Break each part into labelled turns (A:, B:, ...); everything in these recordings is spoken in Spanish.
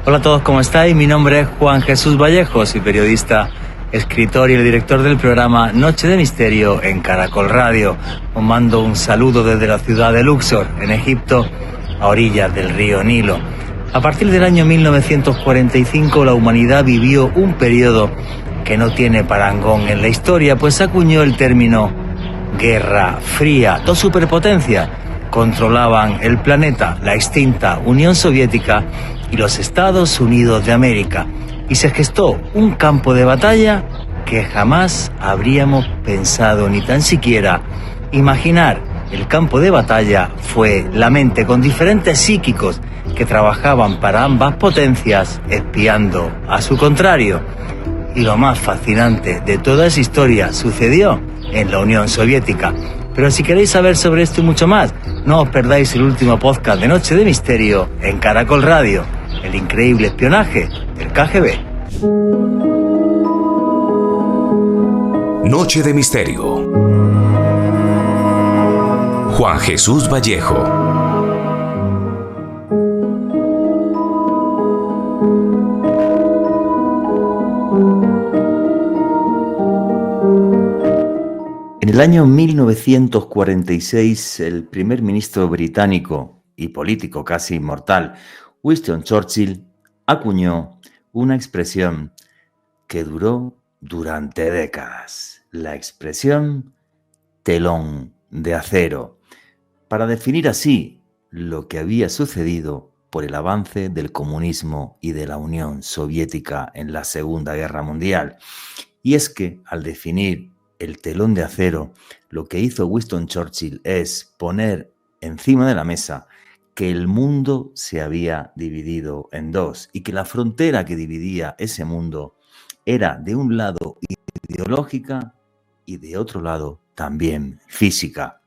A: Hola a todos, ¿cómo estáis? Mi nombre es Juan Jesús Vallejo, soy periodista, escritor y el director del programa Noche de Misterio en Caracol Radio. Os mando un saludo desde la ciudad de Luxor, en Egipto, a orillas del río Nilo. A partir del año 1945 la humanidad vivió un periodo que no tiene parangón en la historia, pues acuñó el término Guerra Fría. Dos superpotencias controlaban el planeta, la extinta Unión Soviética y los Estados Unidos de América, y se gestó un campo de batalla que jamás habríamos pensado ni tan siquiera imaginar. El campo de batalla fue la mente con diferentes psíquicos que trabajaban para ambas potencias espiando a su contrario. Y lo más fascinante de toda esa historia sucedió en la Unión Soviética. Pero si queréis saber sobre esto y mucho más, no os perdáis el último podcast de Noche de Misterio en Caracol Radio, el increíble espionaje del KGB.
B: Noche de Misterio. Juan Jesús Vallejo.
A: En el año 1946, el primer ministro británico y político casi inmortal, Winston Churchill, acuñó una expresión que duró durante décadas, la expresión telón de acero, para definir así lo que había sucedido por el avance del comunismo y de la Unión Soviética en la Segunda Guerra Mundial. Y es que, al definir el telón de acero, lo que hizo Winston Churchill es poner encima de la mesa que el mundo se había dividido en dos y que la frontera que dividía ese mundo era de un lado ideológica y de otro lado también física.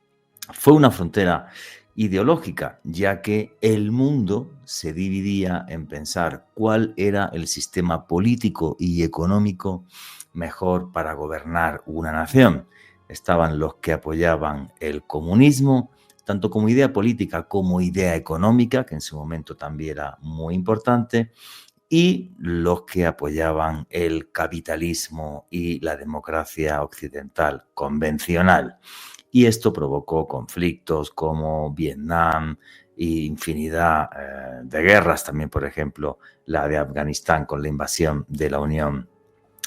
A: Fue una frontera ideológica, ya que el mundo se dividía en pensar cuál era el sistema político y económico mejor para gobernar una nación. Estaban los que apoyaban el comunismo, tanto como idea política como idea económica, que en su momento también era muy importante, y los que apoyaban el capitalismo y la democracia occidental convencional. Y esto provocó conflictos como Vietnam e infinidad de guerras, también por ejemplo la de Afganistán con la invasión de la Unión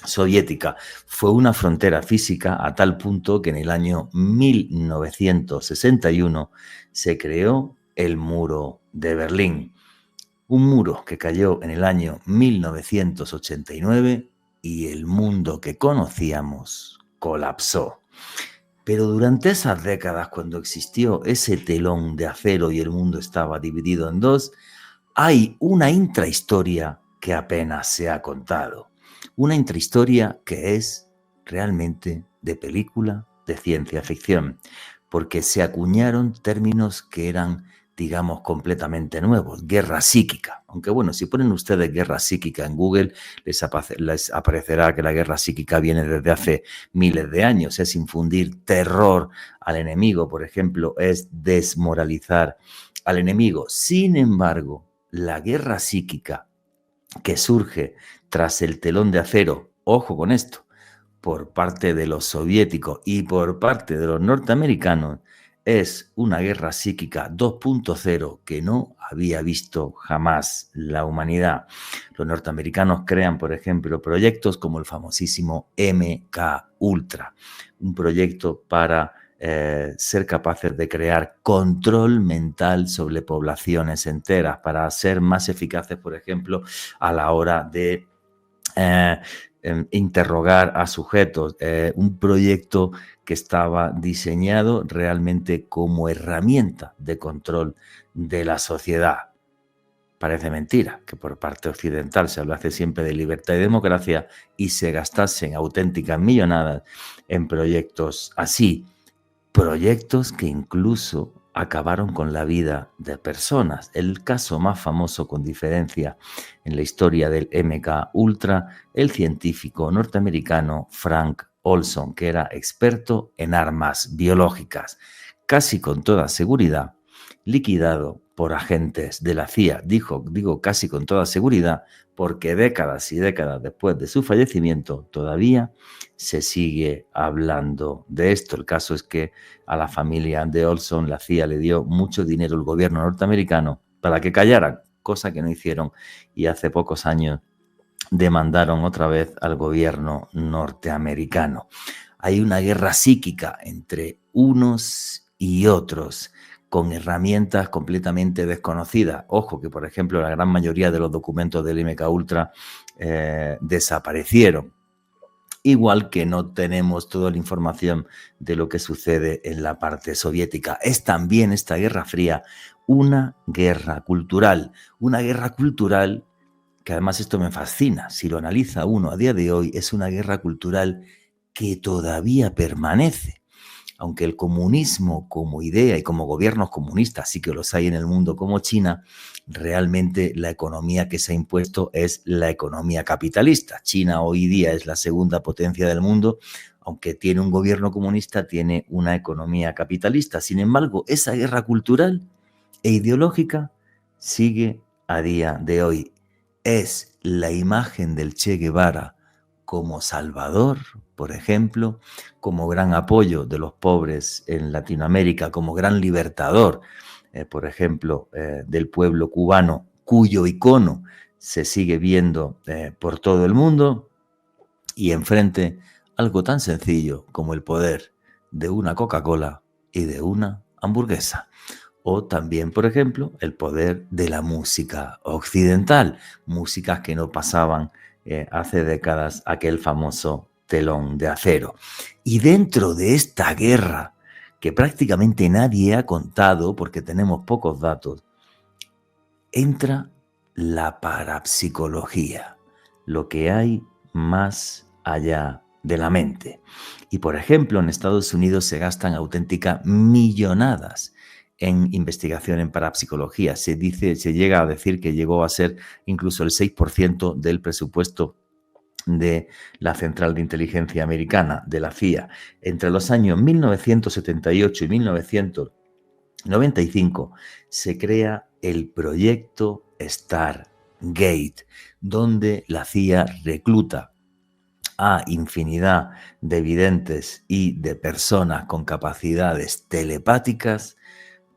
A: Soviética. Fue una frontera física a tal punto que en el año 1961 se creó el Muro de Berlín. Un muro que cayó en el año 1989 y el mundo que conocíamos colapsó. Pero durante esas décadas, cuando existió ese telón de acero y el mundo estaba dividido en dos, hay una intrahistoria que apenas se ha contado. Una intrahistoria que es realmente de película de ciencia ficción, porque se acuñaron términos que eran, digamos, completamente nuevos. Guerra psíquica. Aunque bueno, si ponen ustedes guerra psíquica en Google, les aparecerá que la guerra psíquica viene desde hace miles de años. Es infundir terror al enemigo, por ejemplo, es desmoralizar al enemigo. Sin embargo, la guerra psíquica que surge tras el telón de acero, ojo con esto, por parte de los soviéticos y por parte de los norteamericanos, es una guerra psíquica 2.0 que no había visto jamás la humanidad. Los norteamericanos crean, por ejemplo, proyectos como el famosísimo MK Ultra, un proyecto para ser capaces de crear control mental sobre poblaciones enteras, para ser más eficaces, por ejemplo, a la hora de interrogar a sujetos. Un proyecto que estaba diseñado realmente como herramienta de control de la sociedad. Parece mentira que por parte occidental se hablase siempre de libertad y democracia y se gastasen auténticas millonadas en proyectos así. Proyectos que incluso acabaron con la vida de personas. El caso más famoso con diferencia en la historia del MK Ultra, el científico norteamericano Frank Olson, que era experto en armas biológicas. Casi con toda seguridad, liquidado por agentes de la CIA. Digo casi con toda seguridad, porque décadas y décadas después de su fallecimiento todavía se sigue hablando de esto. El caso es que a la familia de Olson la CIA le dio mucho dinero al gobierno norteamericano para que callaran, cosa que no hicieron, y hace pocos años demandaron otra vez al gobierno norteamericano. Hay una guerra psíquica entre unos y otros con herramientas completamente desconocidas. Ojo que, por ejemplo, la gran mayoría de los documentos del MKUltra desaparecieron. Igual que no tenemos toda la información de lo que sucede en la parte soviética. Es también esta Guerra Fría una guerra cultural que además esto me fascina. Si lo analiza uno a día de hoy, es una guerra cultural que todavía permanece. Aunque el comunismo como idea y como gobiernos comunistas sí que los hay en el mundo como China, realmente la economía que se ha impuesto es la economía capitalista. China hoy día es la segunda potencia del mundo, aunque tiene un gobierno comunista, tiene una economía capitalista. Sin embargo, esa guerra cultural e ideológica sigue a día de hoy. Es la imagen del Che Guevara como salvador, por ejemplo, como gran apoyo de los pobres en Latinoamérica, como gran libertador, por ejemplo, del pueblo cubano, cuyo icono se sigue viendo por todo el mundo, y enfrente algo tan sencillo como el poder de una Coca-Cola y de una hamburguesa. O también, por ejemplo, el poder de la música occidental, músicas que no pasaban hace décadas aquel famoso telón de acero. Y dentro de esta guerra, que prácticamente nadie ha contado porque tenemos pocos datos, entra la parapsicología, lo que hay más allá de la mente. Y, por ejemplo, en Estados Unidos se gastan auténticas millonadas en investigación en parapsicología. Se llega a decir que llegó a ser incluso el 6% del presupuesto de la Central de Inteligencia Americana, de la CIA. Entre los años 1978 y 1995 se crea el proyecto Stargate, donde la CIA recluta a infinidad de videntes y de personas con capacidades telepáticas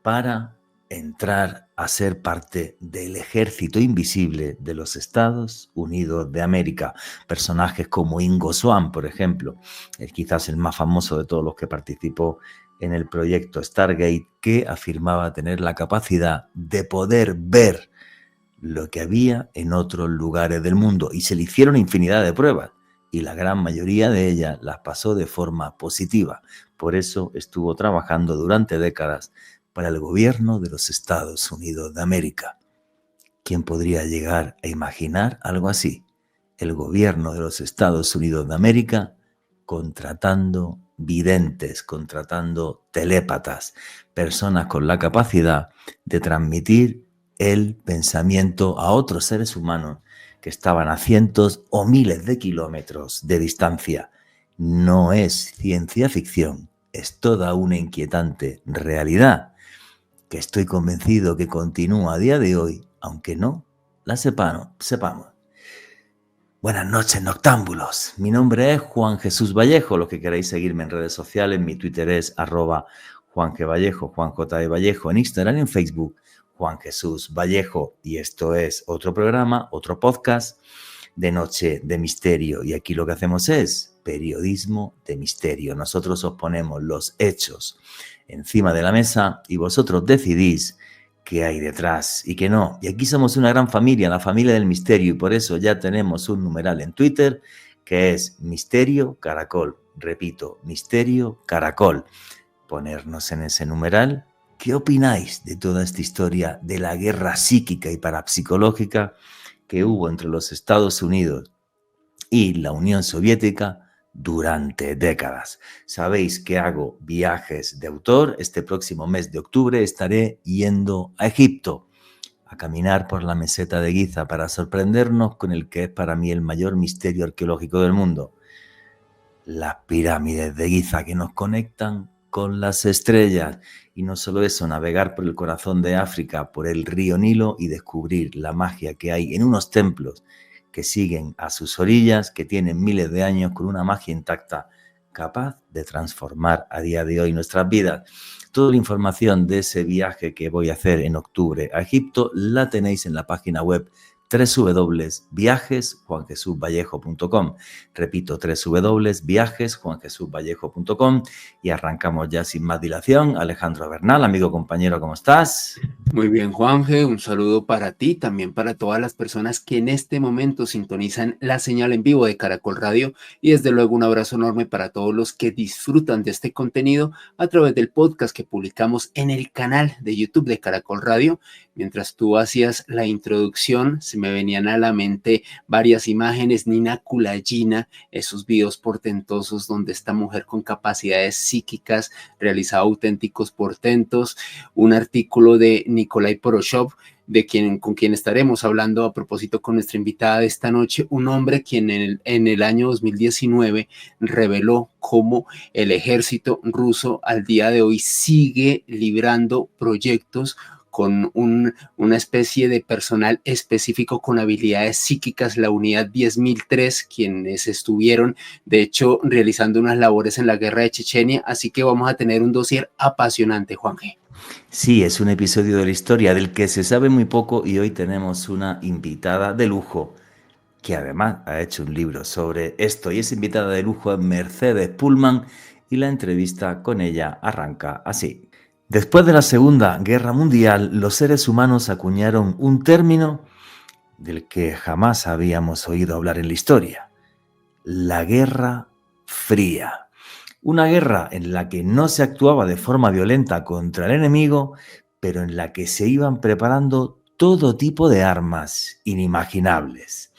A: para entrar a ser parte del ejército invisible de los Estados Unidos de América. Personajes como Ingo Swann, por ejemplo, es quizás el más famoso de todos los que participó en el proyecto Stargate, que afirmaba tener la capacidad de poder ver lo que había en otros lugares del mundo, y se le hicieron infinidad de pruebas y la gran mayoría de ellas las pasó de forma positiva. Por eso estuvo trabajando durante décadas para el gobierno de los Estados Unidos de América. ¿Quién podría llegar a imaginar algo así? El gobierno de los Estados Unidos de América contratando videntes, contratando telépatas, personas con la capacidad de transmitir el pensamiento a otros seres humanos que estaban a cientos o miles de kilómetros de distancia. No es ciencia ficción, es toda una inquietante realidad que estoy convencido que continúa a día de hoy, aunque no la sepamos. Buenas noches, noctámbulos. Mi nombre es Juan Jesús Vallejo. Los que queráis seguirme en redes sociales, mi Twitter es @JuanGVallejo, Juan J. Vallejo, en Instagram y en Facebook, Juan Jesús Vallejo. Y esto es otro programa, otro podcast de Noche de Misterio. Y aquí lo que hacemos es periodismo de misterio. Nosotros os ponemos los hechos encima de la mesa y vosotros decidís qué hay detrás y qué no. Y aquí somos una gran familia, la familia del misterio, y por eso ya tenemos un numeral en Twitter que es Misterio Caracol. Repito, Misterio Caracol. Ponernos en ese numeral. ¿Qué opináis de toda esta historia de la guerra psíquica y parapsicológica que hubo entre los Estados Unidos y la Unión Soviética durante décadas? Sabéis que hago viajes de autor. Este próximo mes de octubre estaré yendo a Egipto a caminar por la meseta de Giza para sorprendernos con el que es para mí el mayor misterio arqueológico del mundo. Las pirámides de Giza, que nos conectan con las estrellas. Y no solo eso, navegar por el corazón de África, por el río Nilo y descubrir la magia que hay en unos templos que siguen a sus orillas, que tienen miles de años con una magia intacta, capaz de transformar a día de hoy nuestras vidas. Toda la información de ese viaje que voy a hacer en octubre a Egipto la tenéis en la página web www.viajesjuanjesusvallejo.com. Repito, www.viajesjuanjesusvallejo.com, y arrancamos ya sin más dilación. Alejandro Bernal, amigo, compañero, ¿cómo estás?
C: Muy bien, Juanje, un saludo para ti, también para todas las personas que en este momento sintonizan la señal en vivo de Caracol Radio, y desde luego un abrazo enorme para todos los que disfrutan de este contenido a través del podcast que publicamos en el canal de YouTube de Caracol Radio. Mientras tú hacías la introducción, se me venían a la mente varias imágenes, Nina Kulayina, esos videos portentosos donde esta mujer con capacidades psíquicas realizaba auténticos portentos, un artículo de Nikolai Poroshov, con quien estaremos hablando a propósito con nuestra invitada de esta noche, un hombre quien en el año 2019 reveló cómo el ejército ruso al día de hoy sigue librando proyectos con una especie de personal específico con habilidades psíquicas, la unidad 10.003, quienes estuvieron, de hecho, realizando unas labores en la guerra de Chechenia, así que vamos a tener un dossier apasionante, Juanje.
A: Sí, es un episodio de la historia del que se sabe muy poco, y hoy tenemos una invitada de lujo que además ha hecho un libro sobre esto, y esa invitada de lujo es Mercedes Pullman, y la entrevista con ella arranca así. Después de la Segunda Guerra Mundial, los seres humanos acuñaron un término del que jamás habíamos oído hablar en la historia: la Guerra Fría. Una guerra en la que no se actuaba de forma violenta contra el enemigo, pero en la que se iban preparando todo tipo de armas inimaginables.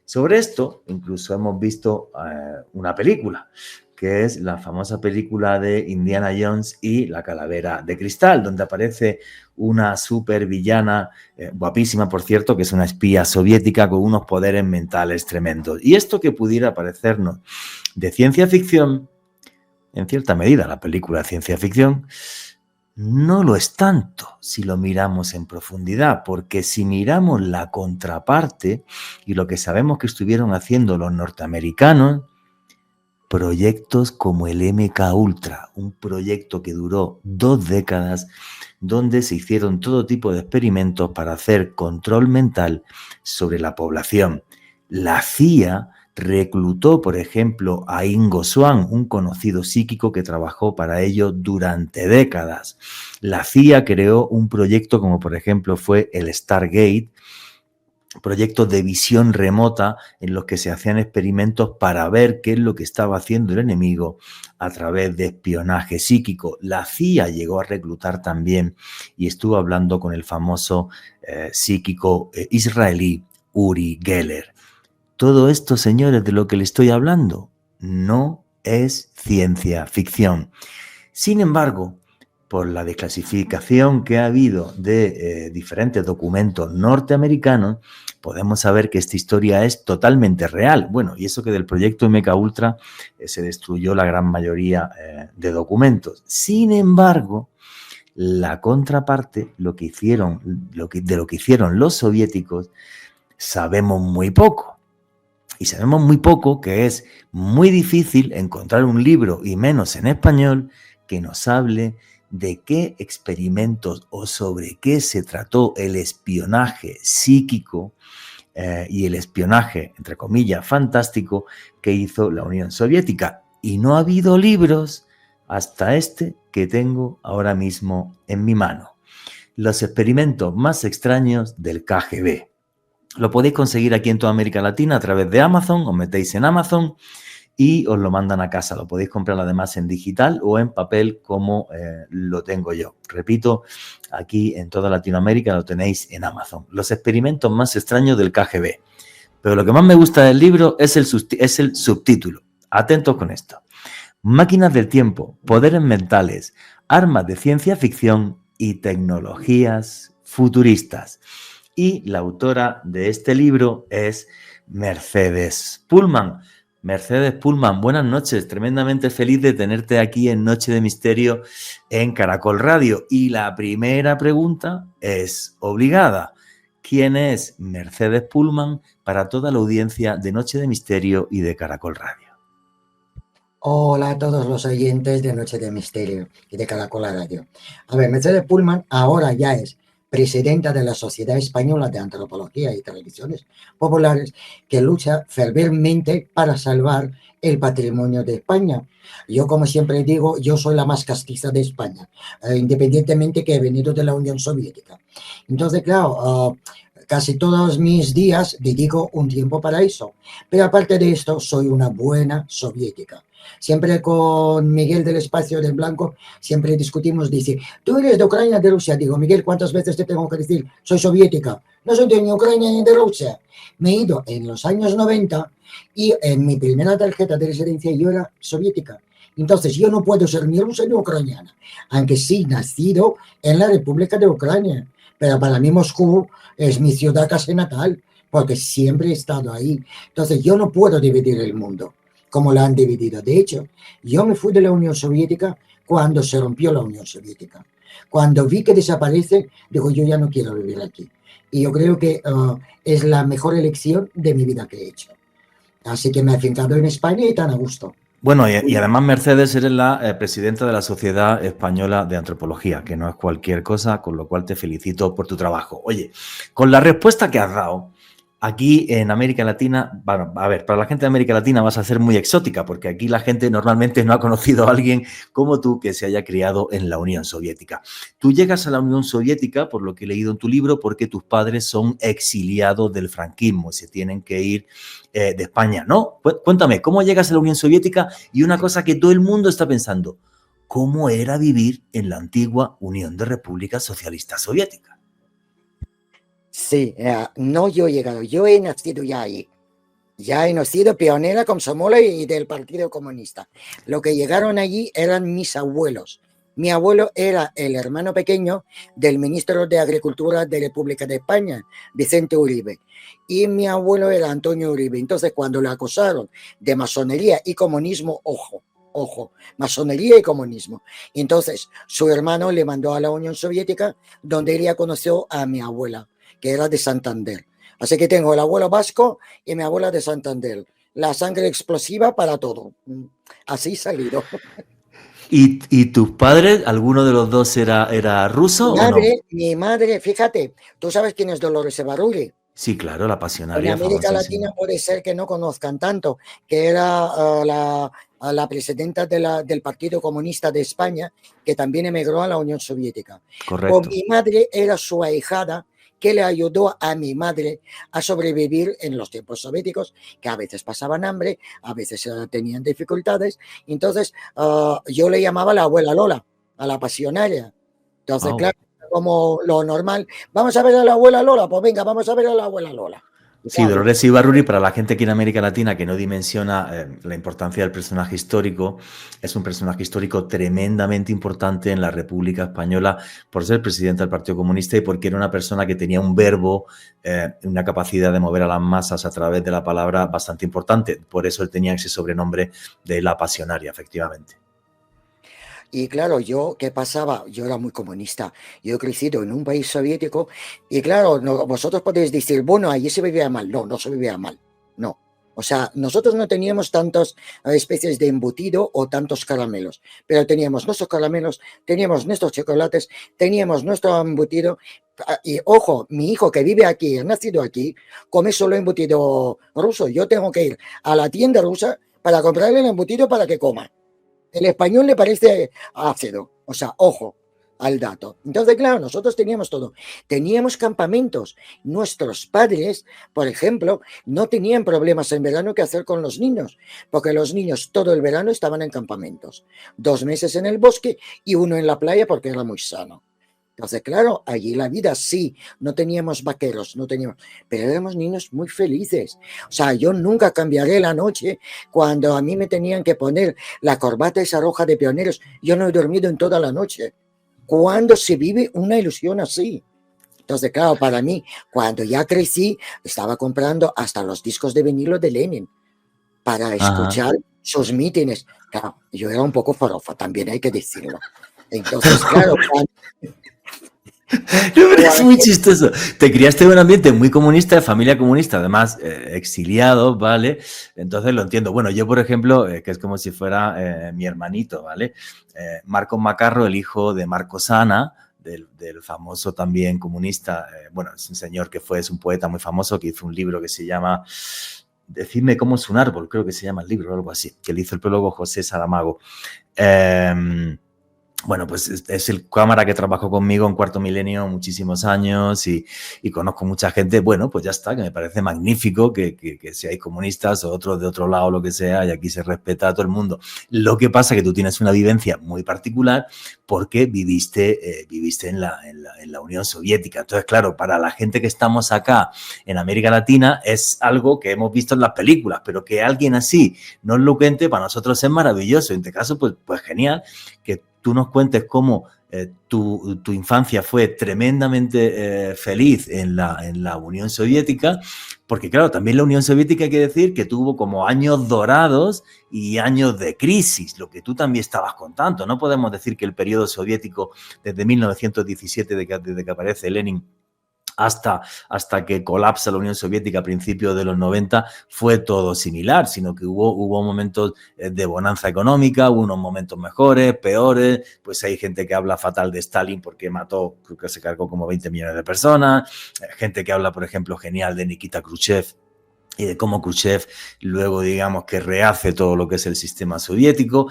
A: Sobre esto incluso hemos visto una película, que es la famosa película de Indiana Jones y la calavera de cristal, donde aparece una supervillana, guapísima por cierto, que es una espía soviética con unos poderes mentales tremendos. Y esto que pudiera parecernos de ciencia ficción, en cierta medida la película de ciencia ficción, no lo es tanto si lo miramos en profundidad, porque si miramos la contraparte y lo que sabemos que estuvieron haciendo los norteamericanos, proyectos como el MK Ultra, un proyecto que duró 2 décadas, donde se hicieron todo tipo de experimentos para hacer control mental sobre la población. La CIA reclutó, por ejemplo, a Ingo Swann, un conocido psíquico que trabajó para ello durante décadas. La CIA creó un proyecto como, por ejemplo, fue el Stargate, proyectos de visión remota en los que se hacían experimentos para ver qué es lo que estaba haciendo el enemigo a través de espionaje psíquico. La CIA llegó a reclutar también y estuvo hablando con el famoso psíquico israelí Uri Geller. Todo esto, señores, de lo que le estoy hablando, no es ciencia ficción. Sin embargo, por la desclasificación que ha habido de diferentes documentos norteamericanos, podemos saber que esta historia es totalmente real. Bueno, y eso que del proyecto MK Ultra se destruyó la gran mayoría de documentos. Sin embargo, la contraparte, de lo que hicieron los soviéticos, sabemos muy poco. Y sabemos muy poco que es muy difícil encontrar un libro, y menos en español, que nos hable de qué experimentos o sobre qué se trató el espionaje psíquico y el espionaje, entre comillas, fantástico que hizo la Unión Soviética. Y no ha habido libros hasta este que tengo ahora mismo en mi mano. Los experimentos más extraños del KGB. Lo podéis conseguir aquí en toda América Latina a través de Amazon. Os metéis en Amazon y os lo mandan a casa. Lo podéis comprar además en digital o en papel, como lo tengo yo. Repito, aquí en toda Latinoamérica lo tenéis en Amazon. Los experimentos más extraños del KGB. Pero lo que más me gusta del libro es el subtítulo. Atentos con esto. Máquinas del tiempo, poderes mentales, armas de ciencia ficción y tecnologías futuristas. Y la autora de este libro es Mercedes Pullman. Mercedes Pullman, buenas noches. Tremendamente feliz de tenerte aquí en Noche de Misterio en Caracol Radio. Y la primera pregunta es obligada. ¿Quién es Mercedes Pullman para toda la audiencia de Noche de Misterio y de Caracol Radio?
D: Hola a todos los oyentes de Noche de Misterio y de Caracol Radio. A ver, Mercedes Pullman ahora ya es presidenta de la Sociedad Española de Antropología y Tradiciones Populares, que lucha fervientemente para salvar el patrimonio de España. Yo, como siempre digo, yo soy la más castiza de España, independientemente que he venido de la Unión Soviética. Entonces, claro, casi todos mis días dedico un tiempo para eso. Pero aparte de esto, soy una buena soviética. Siempre con Miguel del Espacio del Blanco, siempre discutimos, dice, tú eres de Ucrania, de Rusia. Digo, Miguel, ¿cuántas veces te tengo que decir? Soy soviética. No soy de ni Ucrania ni de Rusia. Me he ido en los años 90 y en mi primera tarjeta de residencia yo era soviética. Entonces yo no puedo ser ni rusa ni ucraniana, aunque sí nacido en la República de Ucrania. Pero para mí Moscú es mi ciudad casi natal, porque siempre he estado ahí. Entonces yo no puedo dividir el mundo como la han dividido. De hecho, yo me fui de la Unión Soviética cuando se rompió la Unión Soviética. Cuando vi que desaparece, digo, yo ya no quiero vivir aquí. Y yo creo que es la mejor elección de mi vida que he hecho. Así que me he afincado en España y tan a gusto.
A: Bueno, y además, Mercedes, eres la presidenta de la Sociedad Española de Antropología, que no es cualquier cosa, con lo cual te felicito por tu trabajo. Oye, con la respuesta que has dado, aquí en América Latina, bueno, a ver, para la gente de América Latina vas a ser muy exótica, porque aquí la gente normalmente no ha conocido a alguien como tú que se haya criado en la Unión Soviética. Tú llegas a la Unión Soviética, por lo que he leído en tu libro, porque tus padres son exiliados del franquismo y se tienen que ir de España, ¿no? Cuéntame, ¿cómo llegas a la Unión Soviética? Y una cosa que todo el mundo está pensando, ¿cómo era vivir en la antigua Unión de Repúblicas Socialistas Soviéticas?
D: Sí, no yo he llegado, yo he nacido ya ahí. Ya he nacido pionera Komsomola y del Partido Comunista. Lo que llegaron allí eran mis abuelos. Mi abuelo era el hermano pequeño del ministro de Agricultura de República de España, Vicente Uribe. Y mi abuelo era Antonio Uribe. Entonces, cuando lo acusaron de masonería y comunismo, ojo, masonería y comunismo. Entonces, su hermano le mandó a la Unión Soviética, donde él ya conoció a mi abuela, que era de Santander. Así que tengo el abuelo vasco y mi abuela de Santander. La sangre explosiva para todo. Así salido.
A: ¿Y tus padres, alguno de los dos era ruso o no?
D: Mi madre, fíjate, ¿tú sabes quién es Dolores Evaruri?
A: Sí, claro, la pasionaria.
D: En América Latina puede ser que no conozcan tanto, que era la presidenta del Partido Comunista de España, que también emigró a la Unión Soviética.
A: Correcto.
D: Con mi madre era su ahijada, que le ayudó a mi madre a sobrevivir en los tiempos soviéticos, que a veces pasaban hambre, a veces tenían dificultades. Entonces, yo le llamaba la abuela Lola, a la pasionaria. Entonces, claro, como lo normal, vamos a ver a la abuela Lola, pues venga, vamos a ver a la abuela Lola.
A: Sí, Dolores Ibarruri, para la gente aquí en América Latina que no dimensiona la importancia del personaje histórico, es un personaje histórico tremendamente importante en la República Española por ser presidente del Partido Comunista y porque era una persona que tenía un verbo, una capacidad de mover a las masas a través de la palabra bastante importante. Por eso él tenía ese sobrenombre de la pasionaria, efectivamente.
D: Y claro, ¿qué pasaba? Yo era muy comunista. Yo he crecido en un país soviético y claro, vosotros podéis decir, bueno, allí se vivía mal. No se vivía mal. No. O sea, nosotros no teníamos tantas especies de embutido o tantos caramelos, pero teníamos nuestros caramelos, teníamos nuestros chocolates, teníamos nuestro embutido. Y ojo, mi hijo que vive aquí, ha nacido aquí, come solo embutido ruso. Yo tengo que ir a la tienda rusa para comprarle el embutido para que coma. El español le parece ácido, o sea, ojo al dato. Entonces, claro, nosotros teníamos todo. Teníamos campamentos. Nuestros padres, por ejemplo, no tenían problemas en verano que hacer con los niños, porque los niños todo el verano estaban en campamentos. 2 meses en el bosque y 1 en la playa porque era muy sano. Entonces, claro, allí la vida sí, no teníamos vaqueros, pero éramos niños muy felices. O sea, yo nunca cambiaré la noche cuando a mí me tenían que poner la corbata esa roja de pioneros. Yo no he dormido en toda la noche. ¿Cuándo se vive una ilusión así? Entonces, claro, para mí, cuando ya crecí, estaba comprando hasta los discos de vinilo de Lenin. para
A: Ajá.
D: escuchar sus mítines. Claro, yo era un poco forofa, también hay que decirlo. Entonces, claro,
A: No, pero es
D: cuando
A: muy chistoso. Te criaste en un ambiente muy comunista, de familia comunista, además exiliado, ¿vale? Entonces lo entiendo. Bueno, yo, por ejemplo, que es como si fuera mi hermanito, ¿vale? Marcos Macarro, el hijo de Marcos Ana, del famoso también comunista, bueno, es un señor que es un poeta muy famoso que hizo un libro que se llama Decidme cómo es un árbol, creo que se llama el libro o algo así, que le hizo el prólogo José Saramago. Bueno, pues es el cámara que trabajó conmigo en Cuarto Milenio muchísimos años y conozco mucha gente. Bueno, pues ya está, que me parece magnífico que seáis comunistas o otros de otro lado, lo que sea, y aquí se respeta a todo el mundo. Lo que pasa es que tú tienes una vivencia muy particular porque viviste en la Unión Soviética. Entonces, claro, para la gente que estamos acá en América Latina es algo que hemos visto en las películas, pero que alguien así nos lo cuente, para nosotros es maravilloso. En este caso, pues genial que tú nos cuentes cómo tu infancia fue tremendamente feliz en la Unión Soviética, porque claro, también la Unión Soviética hay que decir que tuvo como años dorados y años de crisis, lo que tú también estabas contando. No podemos decir que el periodo soviético desde 1917, desde que aparece Lenin, hasta que colapsa la Unión Soviética a principios de los 90, fue todo similar, sino que hubo momentos de bonanza económica, hubo unos momentos mejores, peores, pues hay gente que habla fatal de Stalin porque mató, creo que se cargó como 20 millones de personas, gente que habla, por ejemplo, genial de Nikita Khrushchev, y de cómo Khrushchev luego, digamos, que rehace todo lo que es el sistema soviético.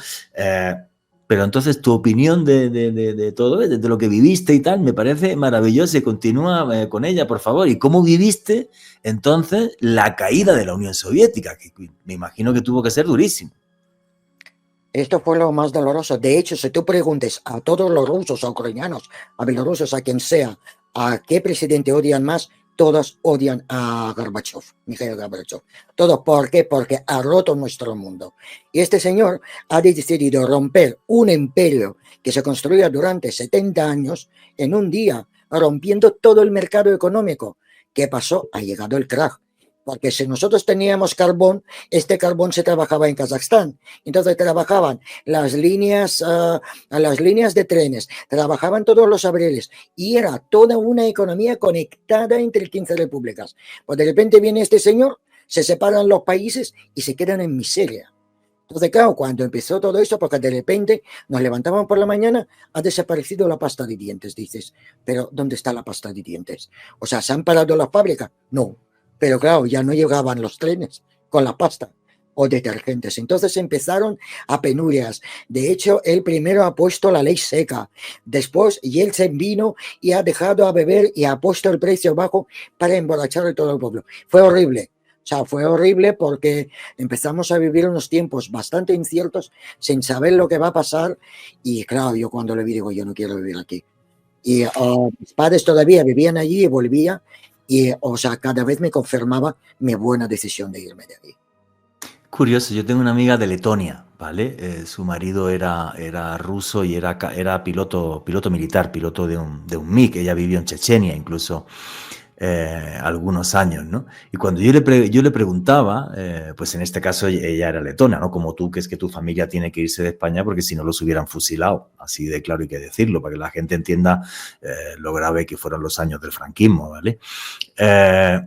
A: Pero entonces tu opinión de todo, de lo que viviste y tal, me parece maravillosa y continúa con ella, por favor. ¿Y cómo viviste entonces la caída de la Unión Soviética? Que me imagino que tuvo que ser durísimo.
D: esto fue lo más doloroso. De hecho, si tú preguntes a todos los rusos, a ucranianos, a bielorrusos, a quien sea, a qué presidente odian más, todos odian a Gorbachev, Mikhail Gorbachev. Todos, ¿por qué? Porque ha roto nuestro mundo. Y este señor ha decidido romper un imperio que se construía durante 70 años en un día, rompiendo todo el mercado económico. ¿Qué pasó? Ha llegado el crack. Porque si nosotros teníamos carbón, este carbón se trabajaba en Kazajstán. Entonces trabajaban las líneas de trenes, trabajaban todos los abrieles y era toda una economía conectada entre 15 repúblicas. Pues de repente viene este señor, se separan los países y se quedan en miseria. Entonces, claro, cuando empezó todo esto, porque de repente nos levantaban por la mañana, ha desaparecido la pasta de dientes. Dices, pero ¿dónde está la pasta de dientes? O sea, ¿se han parado las fábricas? No. Pero claro, ya no llegaban los trenes con la pasta o detergentes. Entonces empezaron a penurias. De hecho, él primero ha puesto la ley seca. Después, y él se vino y ha dejado a beber y ha puesto el precio bajo para emborrachar a todo el pueblo. Fue horrible. O sea, fue horrible porque empezamos a vivir unos tiempos bastante inciertos sin saber lo que va a pasar. Y claro, yo cuando le vi digo, yo no quiero vivir aquí. Y mis padres todavía vivían allí y volvía. Y, o sea, cada vez me confirmaba mi buena decisión de irme de ahí.
A: Curioso, yo tengo una amiga de Letonia, ¿vale? Su marido era ruso y era piloto militar, piloto de un MiG. Ella vivió en Chechenia incluso algunos años, ¿no? Y cuando yo le preguntaba, pues en este caso ella era letona, ¿no? Como tú, que es que tu familia tiene que irse de España porque si no los hubieran fusilado, así de claro hay que decirlo, para que la gente entienda lo grave que fueron los años del franquismo, ¿vale?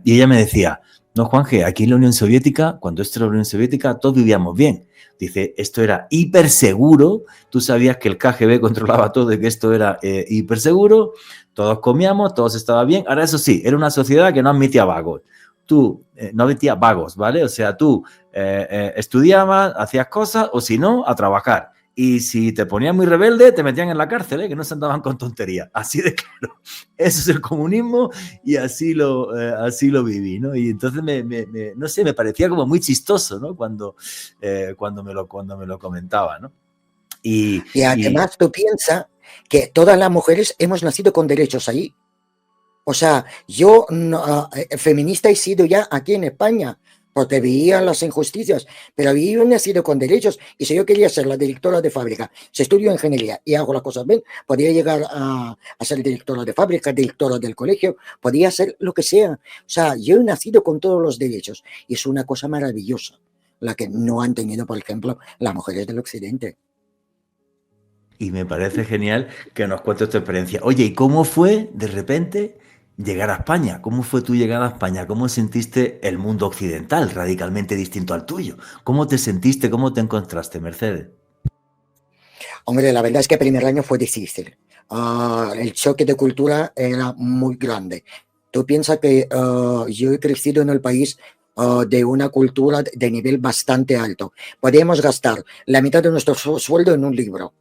A: Y ella me decía, no, Juanje, aquí en la Unión Soviética, cuando esto era la Unión Soviética, todos vivíamos bien. Dice, esto era hiper seguro, tú sabías que el KGB controlaba todo y que esto era hiper seguro, todos comíamos, todos estaba bien. Ahora, eso sí, era una sociedad que no admitía vagos. Tú no admitía vagos, ¿vale? O sea, tú estudiabas, hacías cosas o si no, a trabajar. Y si te ponías muy rebelde, te metían en la cárcel, que no se andaban con tonterías. Así de claro. Eso es el comunismo y así lo viví, ¿no? Y entonces no sé, me parecía como muy chistoso, ¿no? Cuando me lo comentaba, ¿no?
D: Y además tú piensas que todas las mujeres hemos nacido con derechos ahí. O sea, yo feminista he sido ya aquí en España, porque veía las injusticias, pero había nacido con derechos, y si yo quería ser la directora de fábrica, si estudio ingeniería y hago las cosas bien, podía llegar a ser directora de fábrica, directora del colegio, podía ser lo que sea. O sea, yo he nacido con todos los derechos, y es una cosa maravillosa. la que no han tenido, por ejemplo, las mujeres del Occidente.
A: Y me parece genial que nos cuentes tu experiencia. Oye, ¿y cómo fue de repente llegar a España? ¿Cómo fue tu llegada a España? ¿Cómo sentiste el mundo occidental radicalmente distinto al tuyo? ¿Cómo te sentiste? ¿Cómo te encontraste, Mercedes?
D: Hombre, la verdad es que el primer año fue difícil. El choque de cultura era muy grande. Tú piensas que yo he crecido en el país de una cultura de nivel bastante alto. Podíamos gastar la mitad de nuestro sueldo en un libro.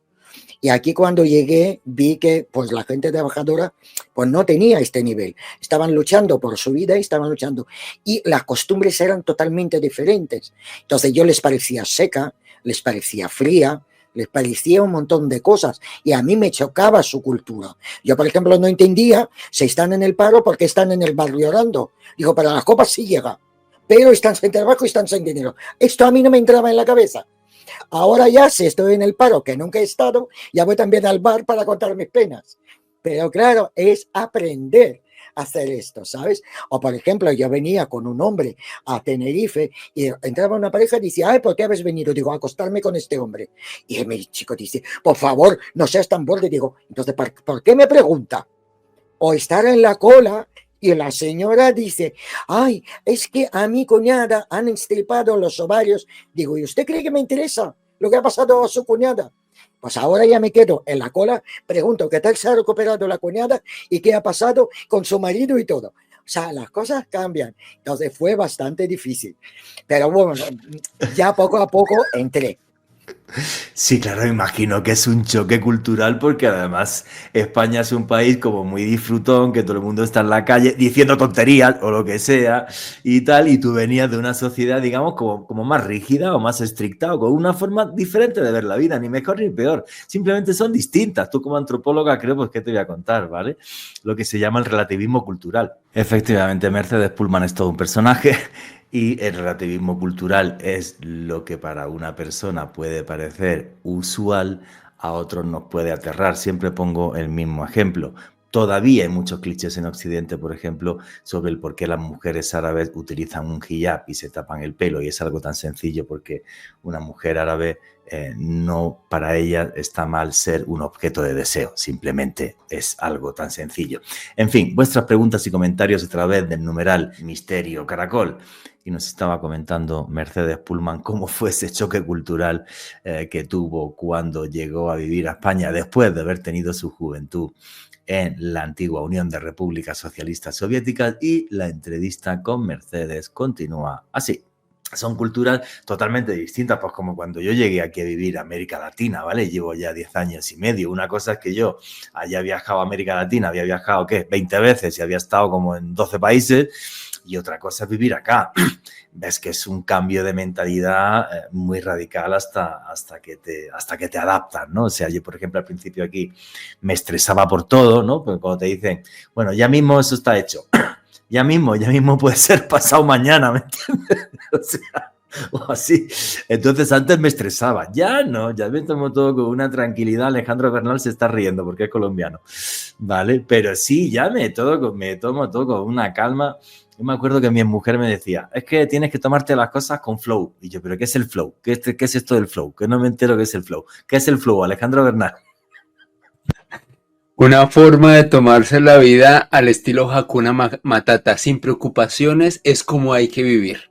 D: Y aquí cuando llegué vi que pues la gente trabajadora pues no tenía este nivel. Estaban luchando por su vida y estaban luchando. Y las costumbres eran totalmente diferentes. Entonces yo les parecía seca, les parecía fría, les parecía un montón de cosas y a mí me chocaba su cultura. Yo, por ejemplo, no entendía si están en el paro porque están en el barrio orando. Digo, para las copas sí llega, pero están sin trabajo y están sin dinero. Esto a mí no me entraba en la cabeza. Ahora ya, si estoy en el paro, que nunca he estado, ya voy también al bar para contar mis penas. Pero claro, es aprender a hacer esto, ¿sabes? O por ejemplo, yo venía con un hombre a Tenerife y entraba una pareja y decía, ay, ¿por qué habéis venido? Digo, a acostarme con este hombre. Y mi chico dice, por favor, no seas tan borde. Digo, entonces, ¿por qué me pregunta? O estar en la cola y la señora dice, ay, es que a mi cuñada han extirpado los ovarios. Digo, ¿y usted cree que me interesa lo que ha pasado a su cuñada? Pues ahora ya me quedo en la cola, pregunto qué tal se ha recuperado la cuñada y qué ha pasado con su marido y todo. O sea, las cosas cambian. Entonces fue bastante difícil. Pero bueno, ya poco a poco entré.
A: Sí, claro, me imagino que es un choque cultural porque además España es un país como muy disfrutón, que todo el mundo está en la calle diciendo tonterías o lo que sea y tal, y tú venías de una sociedad, digamos, como más rígida o más estricta o con una forma diferente de ver la vida, ni mejor ni peor, simplemente son distintas. Tú como antropóloga creo, pues, ¿qué te voy a contar, vale? Lo que se llama el relativismo cultural. Efectivamente, Mercedes Pullman es todo un personaje. Y el relativismo cultural es lo que para una persona puede parecer usual, a otros nos puede aterrar. Siempre pongo el mismo ejemplo. Todavía hay muchos clichés en Occidente, por ejemplo, sobre el por qué las mujeres árabes utilizan un hijab y se tapan el pelo. Y es algo tan sencillo porque una mujer árabe no, para ella está mal ser un objeto de deseo. Simplemente es algo tan sencillo. En fin, vuestras preguntas y comentarios a través del numeral Misterio Caracol. Y nos estaba comentando Mercedes Pullman cómo fue ese choque cultural que tuvo cuando llegó a vivir a España después de haber tenido su juventud en la antigua Unión de Repúblicas Socialistas Soviéticas. Y la entrevista con Mercedes continúa así. Son culturas totalmente distintas, pues como cuando yo llegué aquí a vivir a América Latina, ¿vale? Llevo ya 10 años y medio. Una cosa es que yo haya viajado a América Latina, había viajado, ¿qué? 20 veces y había estado como en 12 países. Y otra cosa es vivir acá. Ves que es un cambio de mentalidad muy radical hasta que te adaptan, ¿no? O sea, yo, por ejemplo, al principio aquí me estresaba por todo, ¿no? Porque cuando te dicen, bueno, ya mismo eso está hecho. Ya mismo puede ser pasado mañana, ¿me entiendes? O sea, o así. Entonces antes me estresaba. Ya no, ya me tomo todo con una tranquilidad. Alejandro Bernal se está riendo porque es colombiano, ¿vale? Pero sí, ya me tomo todo con una calma. Yo me acuerdo que mi mujer me decía, es que tienes que tomarte las cosas con flow. Y yo, ¿pero qué es el flow? ¿Qué es esto del flow? Que no me entero qué es el flow. ¿Qué es el flow, Alejandro Bernal?
C: Una forma de tomarse la vida al estilo Hakuna Matata, sin preocupaciones, es como hay que vivir.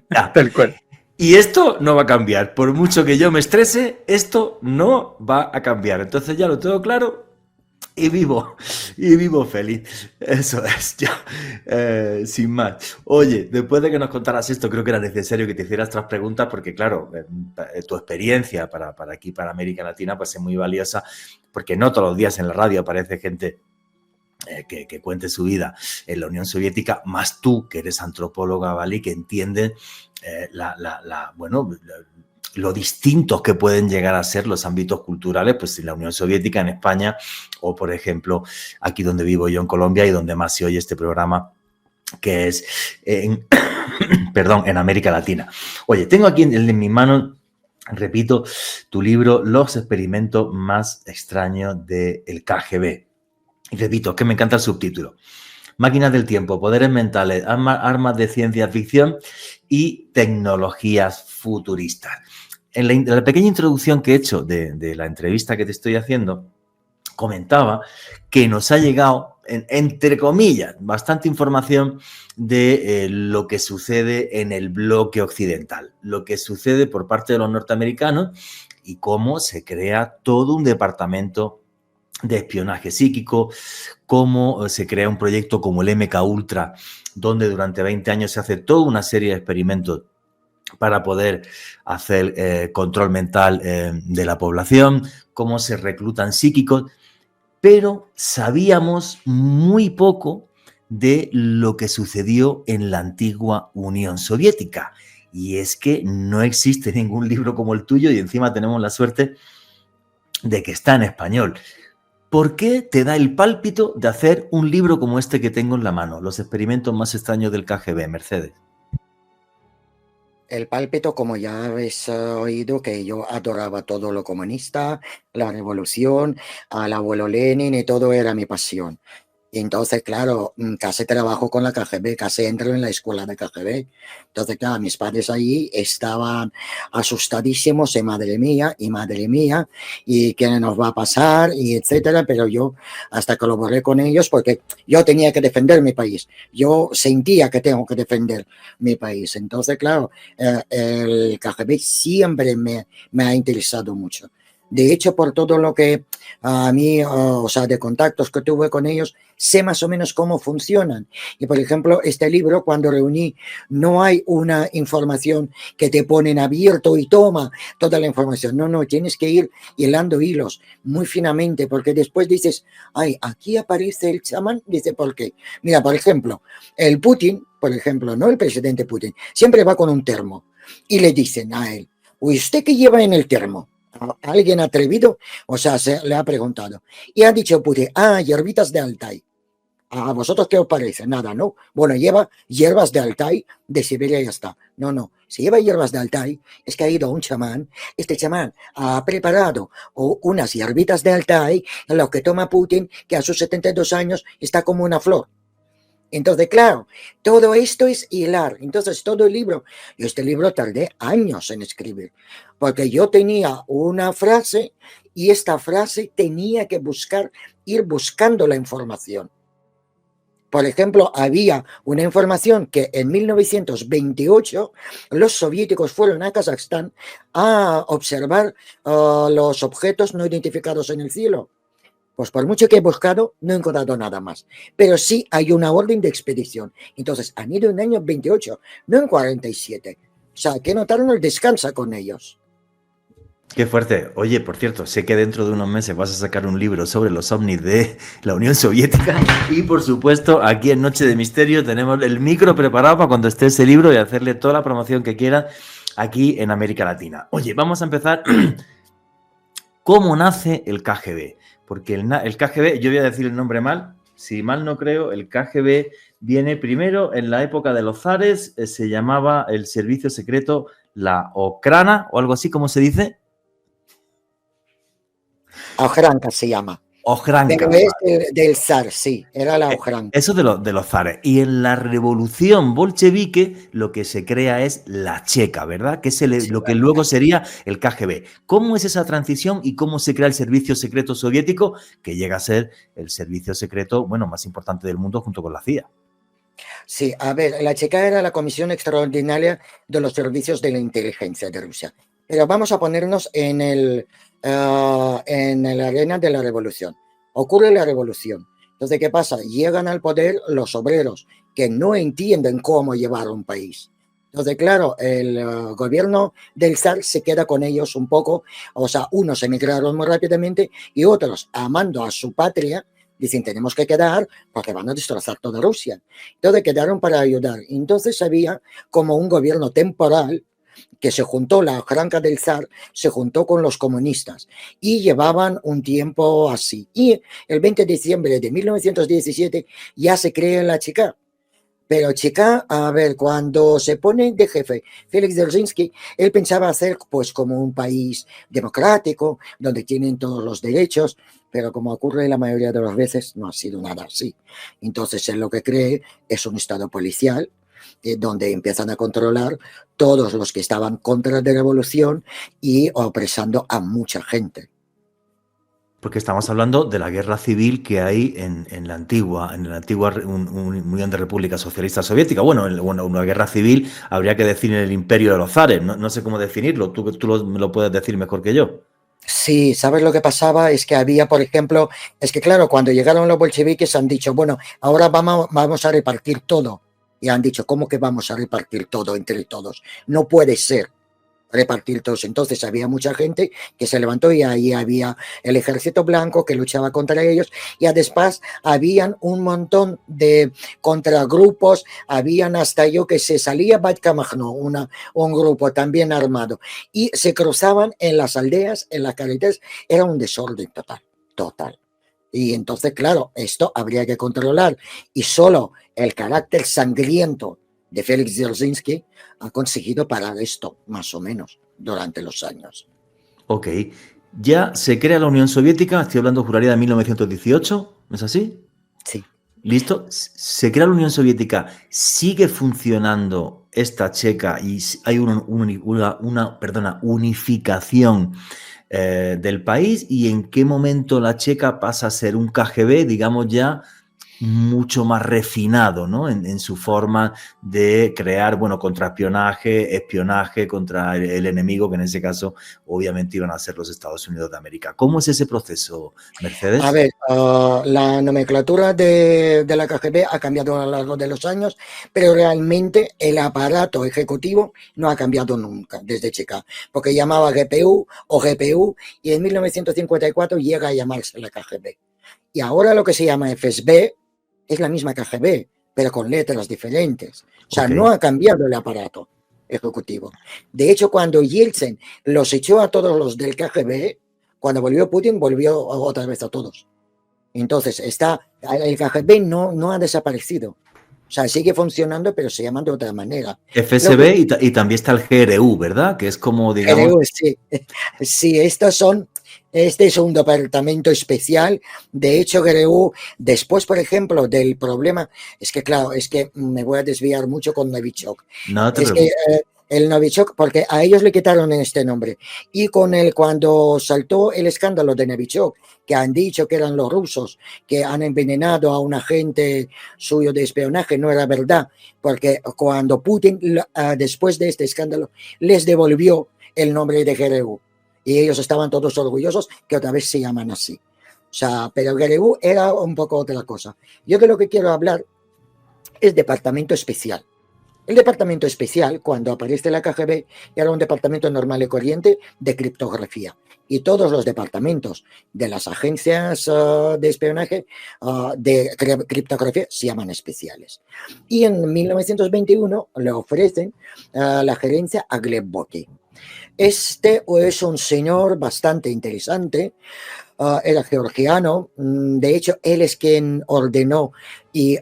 A: Ya.
C: Tal cual.
A: Y esto no va a cambiar. Por mucho que yo me estrese, esto no va a cambiar. Entonces ya lo tengo claro y vivo feliz. Eso es, yo, sin más. Oye, después de que nos contaras esto, creo que era necesario que te hicieras otras preguntas porque, claro, tu experiencia para aquí, para América Latina, pues es muy valiosa porque no todos los días en la radio aparece gente que cuente su vida en la Unión Soviética, más tú, que eres antropóloga, ¿vale? Y que entiendes lo distintos que pueden llegar a ser los ámbitos culturales, pues en la Unión Soviética, en España, o por ejemplo, aquí donde vivo yo en Colombia y donde más se oye este programa, que es en América Latina. Oye, tengo aquí en mis manos, repito, tu libro, Los experimentos más extraños del KGB. Y repito, es que me encanta el subtítulo. máquinas del tiempo, poderes mentales, armas de ciencia ficción y tecnologías futuristas. En la pequeña introducción que he hecho de la entrevista que te estoy haciendo, comentaba que nos ha llegado, entre comillas, bastante información de lo que sucede en el bloque occidental, lo que sucede por parte de los norteamericanos y cómo se crea todo un departamento de espionaje psíquico, cómo se crea un proyecto como el MK Ultra, donde durante 20 años se hace toda una serie de experimentos para poder hacer control mental de la población, cómo se reclutan psíquicos, pero sabíamos muy poco de lo que sucedió en la antigua Unión Soviética. Y es que no existe ningún libro como el tuyo y encima tenemos la suerte de que está en español. ¿Por qué te da el pálpito de hacer un libro como este que tengo en la mano, Los experimentos más extraños del KGB, Mercedes?
D: El pálpito, como ya habéis oído, que yo adoraba todo lo comunista, la revolución, al abuelo Lenin y todo era mi pasión. Y entonces, claro, casi trabajo con la KGB, casi entro en la escuela de KGB. Entonces, claro, mis padres allí estaban asustadísimos, y madre mía, y qué nos va a pasar, y etcétera. Pero yo hasta colaboré con ellos porque yo tenía que defender mi país. Yo sentía que tengo que defender mi país. Entonces, claro, el KGB siempre me ha interesado mucho. De hecho, por todo lo que a mí, o sea, de contactos que tuve con ellos, sé más o menos cómo funcionan. Y, por ejemplo, este libro, cuando reuní, no hay una información que te ponen abierto y toma toda la información. No, no, tienes que ir hilando hilos muy finamente, porque después dices, ay, aquí aparece el chamán, dice, ¿por qué? Mira, por ejemplo, el Putin, por ejemplo, no el presidente Putin, siempre va con un termo y le dicen a él, ¿usted qué lleva en el termo? Alguien atrevido, o sea, se le ha preguntado. Y ha dicho Putin, hierbitas de Altai. ¿A vosotros qué os parece? Nada, ¿no? Bueno, lleva hierbas de Altai, de Siberia y ya está. No, no. Si lleva hierbas de Altai, es que ha ido un chamán. Este chamán ha preparado unas hierbitas de Altai, en lo que toma Putin, que a sus 72 años está como una flor. Entonces, claro, todo esto es hilar. Entonces, todo el libro, yo este libro tardé años en escribir, porque yo tenía una frase y esta frase tenía que ir buscando la información. Por ejemplo, había una información que en 1928 los soviéticos fueron a Kazajstán a observar los objetos no identificados en el cielo. Pues por mucho que he buscado, no he encontrado nada más. Pero sí hay una orden de expedición. Entonces, han ido en el año 28, no en 47. O sea, que notaron el descansa con ellos.
A: Qué fuerte. Oye, por cierto, sé que dentro de unos meses vas a sacar un libro sobre los ovnis de la Unión Soviética y, por supuesto, aquí en Noche de Misterio tenemos el micro preparado para cuando esté ese libro y hacerle toda la promoción que quiera aquí en América Latina. Oye, vamos a empezar. ¿Cómo nace el KGB? Porque el KGB, yo voy a decir el nombre mal, si mal no creo, el KGB viene primero en la época de los zares, se llamaba el servicio secreto la Okrana o algo así, ¿cómo se dice?
D: Ojranka se llama.
A: Ojranka.
D: Pero es del zar, sí, era la Ojranka.
A: Eso de los zares. Y en la revolución bolchevique lo que se crea es la checa, ¿verdad? Que es lo que luego sería el KGB. ¿Cómo es esa transición y cómo se crea el servicio secreto soviético que llega a ser el servicio secreto, bueno, más importante del mundo junto con la CIA?
D: Sí, a ver, la checa era la Comisión Extraordinaria de los Servicios de la Inteligencia de Rusia. Pero vamos a ponernos en la arena de la revolución. Ocurre la revolución. Entonces, ¿qué pasa? Llegan al poder los obreros que no entienden cómo llevar un país. Entonces, claro, el gobierno del zar se queda con ellos un poco, o sea, unos emigraron muy rápidamente y otros, amando a su patria, dicen, tenemos que quedar porque van a destrozar toda Rusia. Entonces, quedaron para ayudar. Entonces, había como un gobierno temporal que se juntó, la Ojranka del zar se juntó con los comunistas y llevaban un tiempo así. Y el 20 de diciembre de 1917 ya se crea la checa. Pero chica, a ver, cuando se pone de jefe Félix Dzerzhinsky, él pensaba hacer pues como un país democrático, donde tienen todos los derechos, pero como ocurre la mayoría de las veces, no ha sido nada así. Entonces él lo que cree es un estado policial, donde empiezan a controlar todos los que estaban contra la revolución y opresando a mucha gente.
A: Porque estamos hablando de la guerra civil que hay en la antigua Unión de Repúblicas Socialistas Soviéticas. Bueno, una guerra civil habría que decir en el imperio de los zares. No sé cómo definirlo. Tú me lo puedes decir mejor que yo.
D: Sí, ¿sabes lo que pasaba? Es que había, por ejemplo, es que claro, cuando llegaron los bolcheviques han dicho, bueno, ahora vamos a repartir todo. Y han dicho, ¿cómo que vamos a repartir todo entre todos? No puede ser repartir todos. Entonces había mucha gente que se levantó y ahí había el ejército blanco que luchaba contra ellos y además habían un montón de contragrupos, habían hasta yo que se salía Batka Magno, un grupo también armado y se cruzaban en las aldeas, en las carreteras, era un desorden total. Y entonces, claro, esto habría que controlar y solo el carácter sangriento de Félix Dzerzhinsky ha conseguido parar esto, más o menos, durante los años.
A: Ok. Ya se crea la Unión Soviética, estoy hablando, juraría, de 1918, ¿no es así?
D: Sí.
A: ¿Listo? Se crea la Unión Soviética, sigue funcionando esta checa y hay una unificación del país, y en qué momento la checa pasa a ser un KGB, digamos ya, mucho más refinado, ¿no? En su forma de crear, bueno, contraespionaje, espionaje contra el enemigo, que en ese caso obviamente iban a ser los Estados Unidos de América. ¿Cómo es ese proceso, Mercedes?
D: A ver, la nomenclatura de la KGB ha cambiado a lo largo de los años, pero realmente el aparato ejecutivo no ha cambiado nunca desde Checa, porque llamaba GPU o GPU y en 1954 llega a llamarse la KGB. Y ahora lo que se llama FSB es la misma KGB, pero con letras diferentes. O sea, no ha cambiado el aparato ejecutivo. De hecho, cuando Yeltsin los echó a todos los del KGB, cuando volvió Putin, volvió otra vez a todos. Entonces, el KGB no ha desaparecido. O sea, sigue funcionando, pero se llaman de otra manera.
A: FSB y también está el GRU, ¿verdad? Que es como, digamos...
D: GRU, sí. Sí, este es un departamento especial. De hecho, GRU, después, por ejemplo, del problema, es que claro, es que me voy a desviar mucho con Novichok.
A: No te
D: es que el Novichok, porque a ellos le quitaron este nombre. Y cuando saltó el escándalo de Novichok, que han dicho que eran los rusos que han envenenado a un agente suyo de espionaje, no era verdad, porque cuando Putin, después de este escándalo, les devolvió el nombre de GRU. Y ellos estaban todos orgullosos que otra vez se llaman así. O sea, pero GRU era un poco otra cosa. Yo de lo que quiero hablar es departamento especial. El departamento especial, cuando aparece la KGB, era un departamento normal y corriente de criptografía. Y todos los departamentos de las agencias de espionaje de criptografía se llaman especiales. Y en 1921 le ofrecen la gerencia a Gleb Boki. Este es un señor bastante interesante, era georgiano, de hecho él es quien ordenó y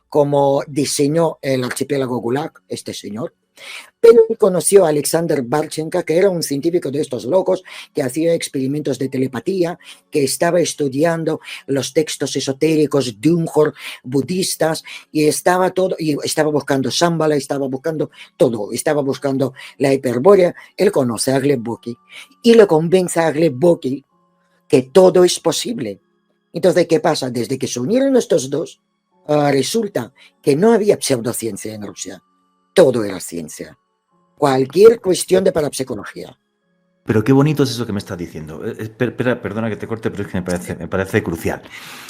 D: como diseñó el archipiélago Gulag, este señor, pero él conoció a Alexander Barchenka, que era un científico de estos locos, que hacía experimentos de telepatía, que estaba estudiando los textos esotéricos Dunhor budistas, y estaba buscando Shambhala, estaba buscando todo, estaba buscando la hiperbórea. Él conoce a Gleb Boki y le convence a Gleb Boki que todo es posible. Entonces, ¿qué pasa? Desde que se unieron estos dos, resulta que no había pseudociencia en Rusia. Todo era ciencia. Cualquier cuestión de parapsicología.
A: Pero qué bonito es eso que me estás diciendo. Perdona que te corte, pero es que me parece crucial.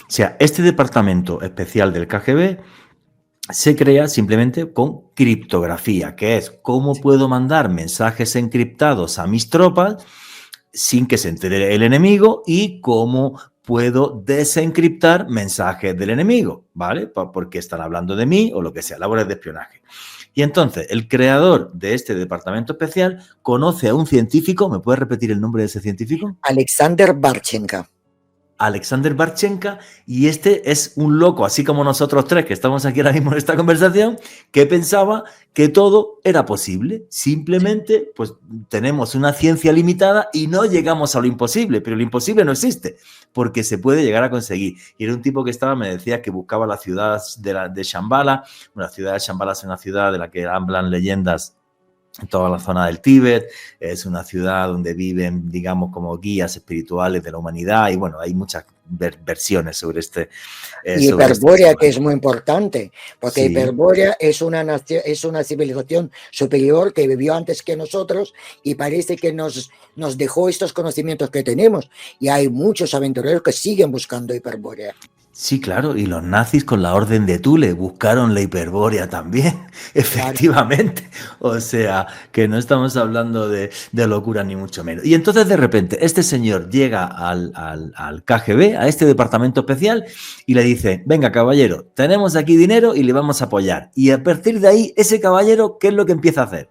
A: O sea, este departamento especial del KGB se crea simplemente con criptografía, que es cómo puedo mandar mensajes encriptados a mis tropas sin que se entere el enemigo y cómo puedo desencriptar mensajes del enemigo, ¿vale? Porque están hablando de mí o lo que sea, labores de espionaje. Y entonces, el creador de este departamento especial conoce a un científico. ¿Me puedes repetir el nombre de ese científico?
D: Alexander Barchenka.
A: Alexander Barchenka, y este es un loco, así como nosotros tres que estamos aquí ahora mismo en esta conversación, que pensaba que todo era posible. Simplemente, pues tenemos una ciencia limitada y no llegamos a lo imposible, pero lo imposible no existe, porque se puede llegar a conseguir. Y era un tipo que estaba, me decía, que buscaba la ciudad de Shambhala. La ciudad de Shambhala es una ciudad de la que hablan leyendas en toda la zona del Tíbet, es una ciudad donde viven, digamos, como guías espirituales de la humanidad, y bueno, hay muchas versiones sobre este.
D: Y Hiperbórea, que es muy importante, porque sí. Hiperbórea es una civilización superior que vivió antes que nosotros y parece que nos dejó estos conocimientos que tenemos, y hay muchos aventureros que siguen buscando Hiperbórea.
A: Sí, claro, y los nazis con la Orden de Thule buscaron la Hiperbórea también, efectivamente. Claro. O sea, que no estamos hablando de locura ni mucho menos. Y entonces de repente este señor llega al KGB, a este departamento especial, y le dice, venga caballero, tenemos aquí dinero y le vamos a apoyar. Y a partir de ahí, ese caballero, ¿qué es lo que empieza a hacer?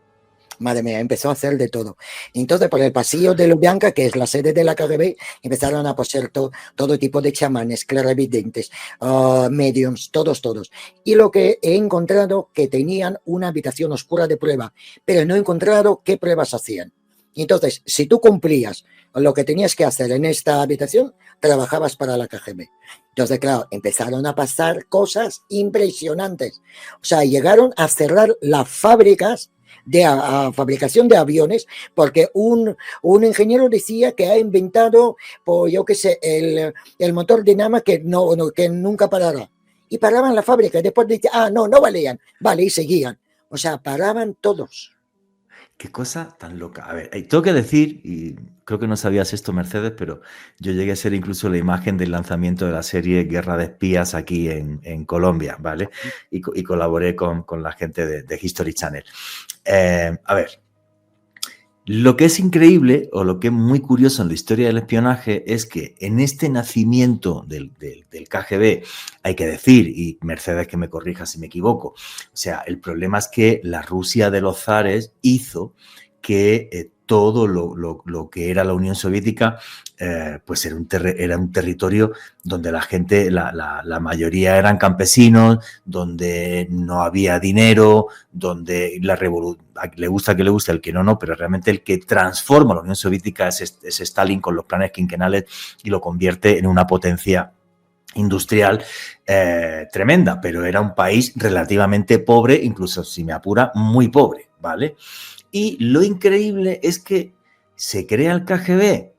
D: Madre mía, empezó a hacer de todo. Entonces, por el pasillo de Lubyanka, que es la sede de la KGB, empezaron a poseer todo tipo de chamanes, clarividentes, mediums, todos. Y lo que he encontrado, que tenían una habitación oscura de prueba, pero no he encontrado qué pruebas hacían. Entonces, si tú cumplías lo que tenías que hacer en esta habitación, trabajabas para la KGB. Entonces, claro, empezaron a pasar cosas impresionantes. O sea, llegaron a cerrar las fábricas de fabricación de aviones, porque un ingeniero decía que ha inventado, pues yo qué sé, el motor Dynamo que nunca parará. Y paraban la fábrica, y después decían, no valían, vale, y seguían. O sea, paraban todos.
A: Qué cosa tan loca. A ver, tengo que decir, y creo que no sabías esto, Mercedes, pero yo llegué a ser incluso la imagen del lanzamiento de la serie Guerra de Espías aquí en Colombia, ¿vale? Y colaboré con la gente de History Channel. A ver, lo que es increíble o lo que es muy curioso en la historia del espionaje es que en este nacimiento del KGB, hay que decir, y Mercedes que me corrija si me equivoco, o sea, el problema es que la Rusia de los zares hizo que todo lo que era la Unión Soviética, pues era un territorio donde la gente, la mayoría eran campesinos, donde no había dinero, donde la revolución, le gusta que le guste, el que no, pero realmente el que transforma la Unión Soviética es Stalin con los planes quinquenales y lo convierte en una potencia industrial tremenda, pero era un país relativamente pobre, incluso si me apura, muy pobre, ¿vale? Y lo increíble es que se crea el KGB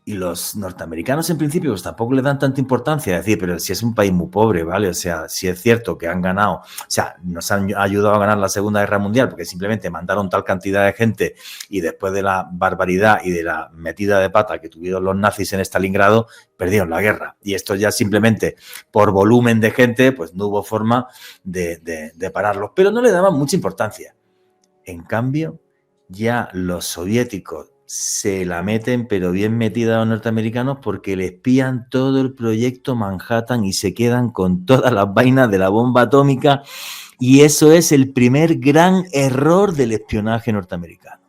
A: y los norteamericanos en principio pues tampoco le dan tanta importancia, es decir, pero si es un país muy pobre, ¿vale? O sea, si es cierto que han ganado, o sea, nos han ayudado a ganar la Segunda Guerra Mundial porque simplemente mandaron tal cantidad de gente y después de la barbaridad y de la metida de pata que tuvieron los nazis en Stalingrado, perdieron la guerra. Y esto ya simplemente por volumen de gente, pues no hubo forma de pararlos, pero no le daban mucha importancia. En cambio, ya los soviéticos se la meten, pero bien metida a los norteamericanos porque le espían todo el proyecto Manhattan y se quedan con todas las vainas de la bomba atómica, y eso es el primer gran error del espionaje norteamericano.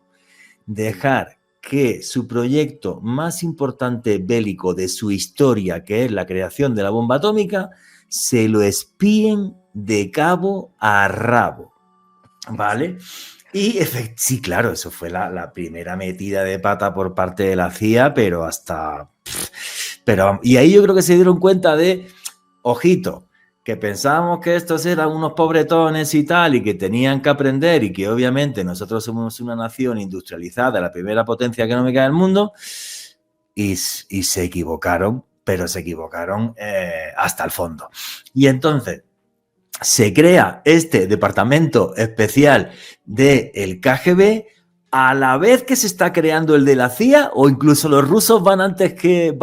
A: Dejar que su proyecto más importante bélico de su historia, que es la creación de la bomba atómica, se lo espíen de cabo a rabo, ¿vale? Y sí, claro, eso fue la primera metida de pata por parte de la CIA, pero y ahí yo creo que se dieron cuenta de, ojito, que pensábamos que estos eran unos pobretones y tal, y que tenían que aprender, y que obviamente nosotros somos una nación industrializada, la primera potencia económica del mundo, y se equivocaron, pero se equivocaron hasta el fondo. Y entonces se crea este departamento especial del KGB a la vez que se está creando el de la CIA, o incluso los rusos van antes que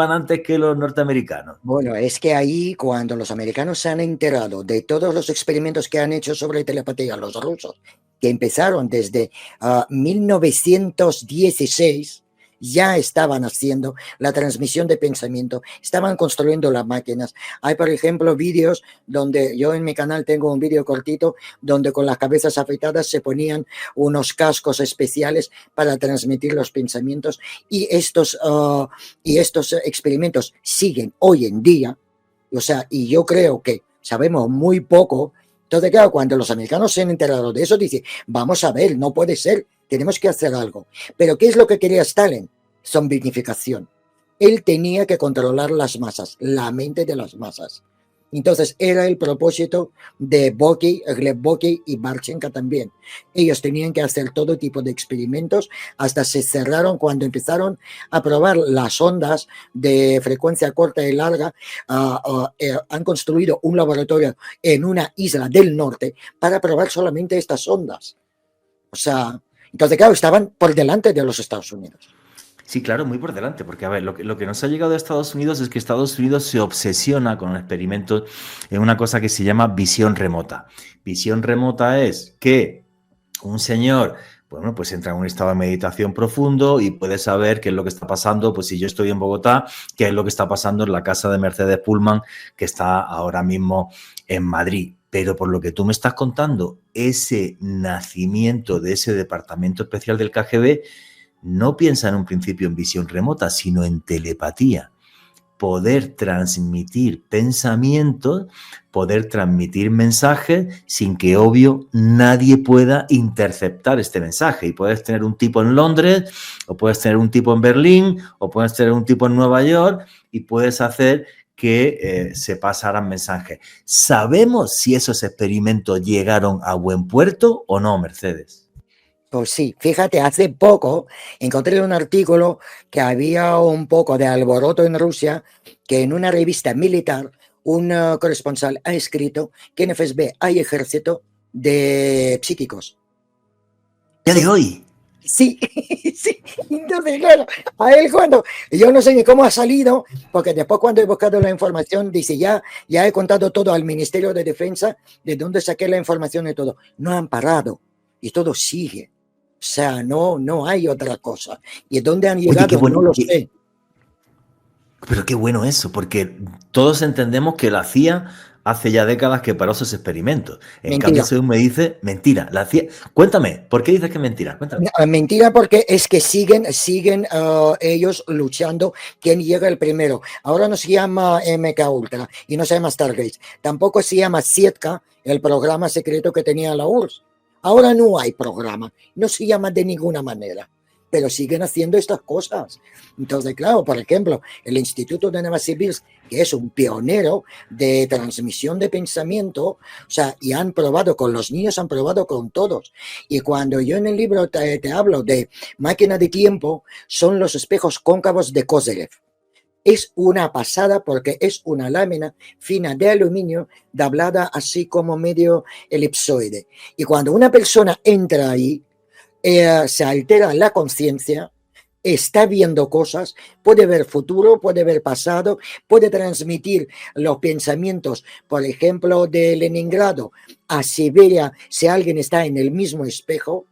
A: los norteamericanos.
D: Bueno, es que ahí cuando los americanos se han enterado de todos los experimentos que han hecho sobre telepatía los rusos, que empezaron desde 1916, ya estaban haciendo la transmisión de pensamiento, estaban construyendo las máquinas. Hay, por ejemplo, vídeos donde yo en mi canal tengo un vídeo cortito donde con las cabezas afeitadas se ponían unos cascos especiales para transmitir los pensamientos y estos experimentos siguen hoy en día. O sea, y yo creo que sabemos muy poco. Entonces, claro, cuando los americanos se han enterado de eso, dicen, vamos a ver, no puede ser, tenemos que hacer algo. Pero ¿qué es lo que quería Stalin? Zombificación. Él tenía que controlar las masas, la mente de las masas. Entonces, era el propósito de Boki, Gleb Boki y Marchenko también. Ellos tenían que hacer todo tipo de experimentos hasta se cerraron cuando empezaron a probar las ondas de frecuencia corta y larga. Han construido un laboratorio en una isla del norte para probar solamente estas ondas. O sea, entonces, claro, estaban por delante de los Estados Unidos.
A: Sí, claro, muy por delante, porque a ver, lo que nos ha llegado de Estados Unidos es que Estados Unidos se obsesiona con experimentos en una cosa que se llama visión remota. Visión remota es que un señor, bueno, pues entra en un estado de meditación profundo y puede saber qué es lo que está pasando, pues si yo estoy en Bogotá, qué es lo que está pasando en la casa de Mercedes Pullman, que está ahora mismo en Madrid. Pero por lo que tú me estás contando, ese nacimiento de ese departamento especial del KGB no piensa en un principio en visión remota, sino en telepatía. Poder transmitir pensamientos, poder transmitir mensajes sin que, obvio, nadie pueda interceptar este mensaje. Y puedes tener un tipo en Londres, o puedes tener un tipo en Berlín, o puedes tener un tipo en Nueva York, y puedes hacer que se pasaran mensajes. ¿Sabemos si esos experimentos llegaron a buen puerto o no, Mercedes?
D: Pues sí, fíjate, hace poco encontré un artículo que había un poco de alboroto en Rusia, que en una revista militar un corresponsal ha escrito que en FSB hay ejército de psíquicos.
A: ¿Ya de hoy?
D: Sí, sí. Entonces, claro, a él cuando, yo no sé ni cómo ha salido, porque después cuando he buscado la información, dice, ya he contado todo al Ministerio de Defensa, de dónde saqué la información y todo. No han parado y todo sigue. O sea, no hay otra cosa. ¿Y dónde han llegado? Oye, bueno, no lo sé.
A: Pero qué bueno eso, porque todos entendemos que la CIA hace ya décadas que paró esos experimentos. En cambio, según me dice, mentira. La CIA... Cuéntame, ¿por qué dices que es mentira? Cuéntame.
D: Mentira porque es que siguen ellos luchando quién llega el primero. Ahora no se llama MK Ultra y no se llama Stargate. Tampoco se llama Sietka, el programa secreto que tenía la URSS. Ahora no hay programa, no se llama de ninguna manera, pero siguen haciendo estas cosas. Entonces, claro, por ejemplo, el Instituto de Novosibirsk, que es un pionero de transmisión de pensamiento, o sea, y han probado con los niños, han probado con todos. Y cuando yo en el libro te hablo de máquina de tiempo, son los espejos cóncavos de Kozellev. Es una pasada porque es una lámina fina de aluminio doblada así como medio elipsoide. Y cuando una persona entra ahí, se altera la conciencia, está viendo cosas, puede ver futuro, puede ver pasado, puede transmitir los pensamientos, por ejemplo, de Leningrado a Siberia, si alguien está en el mismo espejo.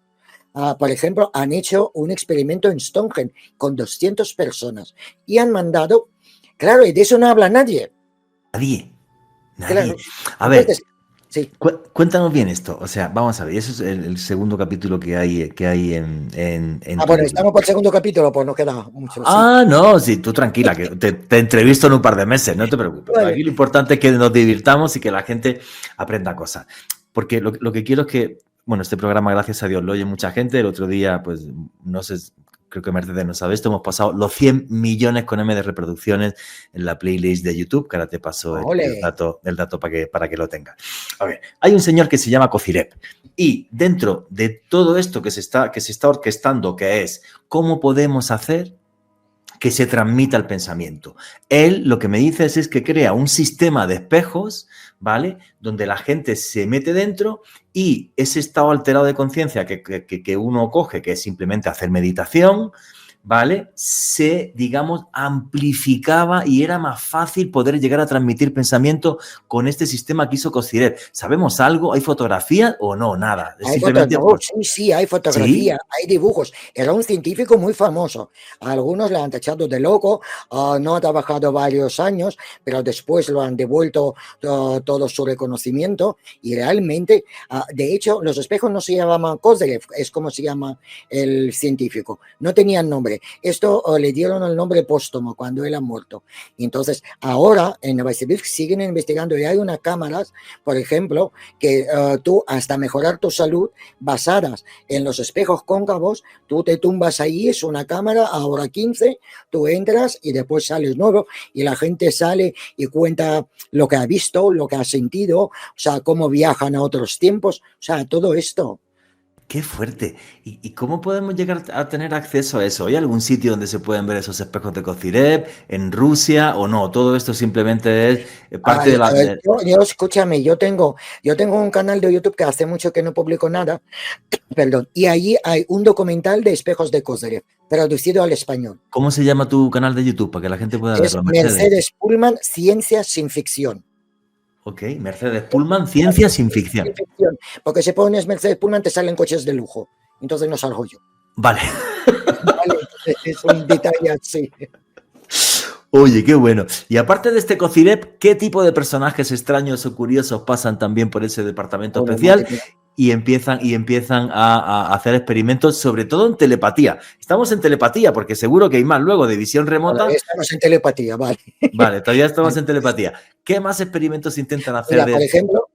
D: Por ejemplo, han hecho un experimento en Stonehenge con 200 personas y han mandado, claro, y de eso no habla nadie.
A: Nadie. Claro. A ver, entonces, sí. Cuéntanos bien esto. O sea, vamos a ver, eso es el segundo capítulo que hay en
D: bueno, estamos por el segundo capítulo, pues nos queda mucho.
A: Sí. No, sí, tú tranquila, que te entrevisto en un par de meses, no te preocupes. Vale. Aquí lo importante es que nos divirtamos y que la gente aprenda cosas. Porque lo que quiero es que, bueno, este programa, gracias a Dios, lo oye mucha gente. El otro día, pues, no sé, creo que Mercedes no sabe esto, hemos pasado los 100 millones con M de reproducciones en la playlist de YouTube, que ahora te paso el dato para que lo tengas. A ver, hay un señor que se llama Kozyrev y dentro de todo esto que se está orquestando, que es cómo podemos hacer que se transmita el pensamiento. Él lo que me dice es que crea un sistema de espejos, ¿vale? Donde la gente se mete dentro y ese estado alterado de conciencia que uno coge, que es simplemente hacer meditación, ¿vale? Se, digamos, amplificaba y era más fácil poder llegar a transmitir pensamiento con este sistema que hizo Cociret. ¿Sabemos algo? ¿Hay fotografía o no? Nada. Es
D: Hay fotos,
A: simplemente...
D: no, sí, hay
A: ¿Sí?
D: fotografía, hay dibujos. Era un científico muy famoso. Algunos le han tachado de loco, no ha trabajado varios años, pero después lo han devuelto todo su reconocimiento y realmente, de hecho, los espejos no se llamaban Kozellev, es como se llama el científico. No tenían nombre. Esto le dieron el nombre póstumo cuando él ha muerto. Y entonces, ahora en Novosibirsk siguen investigando y hay unas cámaras, por ejemplo, que tú hasta mejorar tu salud basadas en los espejos cóncavos, tú te tumbas ahí, es una cámara, ahora 15, tú entras y después sales nuevo y la gente sale y cuenta lo que ha visto, lo que ha sentido, o sea, cómo viajan a otros tiempos, o sea, todo esto.
A: Qué fuerte. ¿Y cómo podemos llegar a tener acceso a eso? ¿Hay algún sitio donde se pueden ver esos espejos de Kozyrev? ¿En Rusia o no? Todo esto simplemente es parte de la...
D: Escúchame, yo tengo un canal de YouTube que hace mucho que no publico nada, perdón, y allí hay un documental de espejos de Kozyrev, traducido al español.
A: ¿Cómo se llama tu canal de YouTube para que la gente pueda
D: Es
A: verlo, Mercedes?
D: Mercedes Pullman, Ciencia sin Ficción.
A: Ok, Mercedes Pullman, Ciencia sin ficción.
D: Sin ficción. Porque si pones Mercedes Pullman te salen coches de lujo, entonces no salgo yo.
A: Vale.
D: Vale, es un detalle así.
A: Oye, qué bueno. Y aparte de este Kozyrev, ¿qué tipo de personajes extraños o curiosos pasan también por ese departamento
D: Bueno,
A: especial y empiezan a hacer experimentos, sobre todo en telepatía? Estamos en telepatía porque seguro que hay más luego de visión remota.
D: Vale, estamos en telepatía, vale.
A: Vale, todavía estamos en telepatía. ¿Qué más experimentos intentan hacer?
D: Mira, por ejemplo,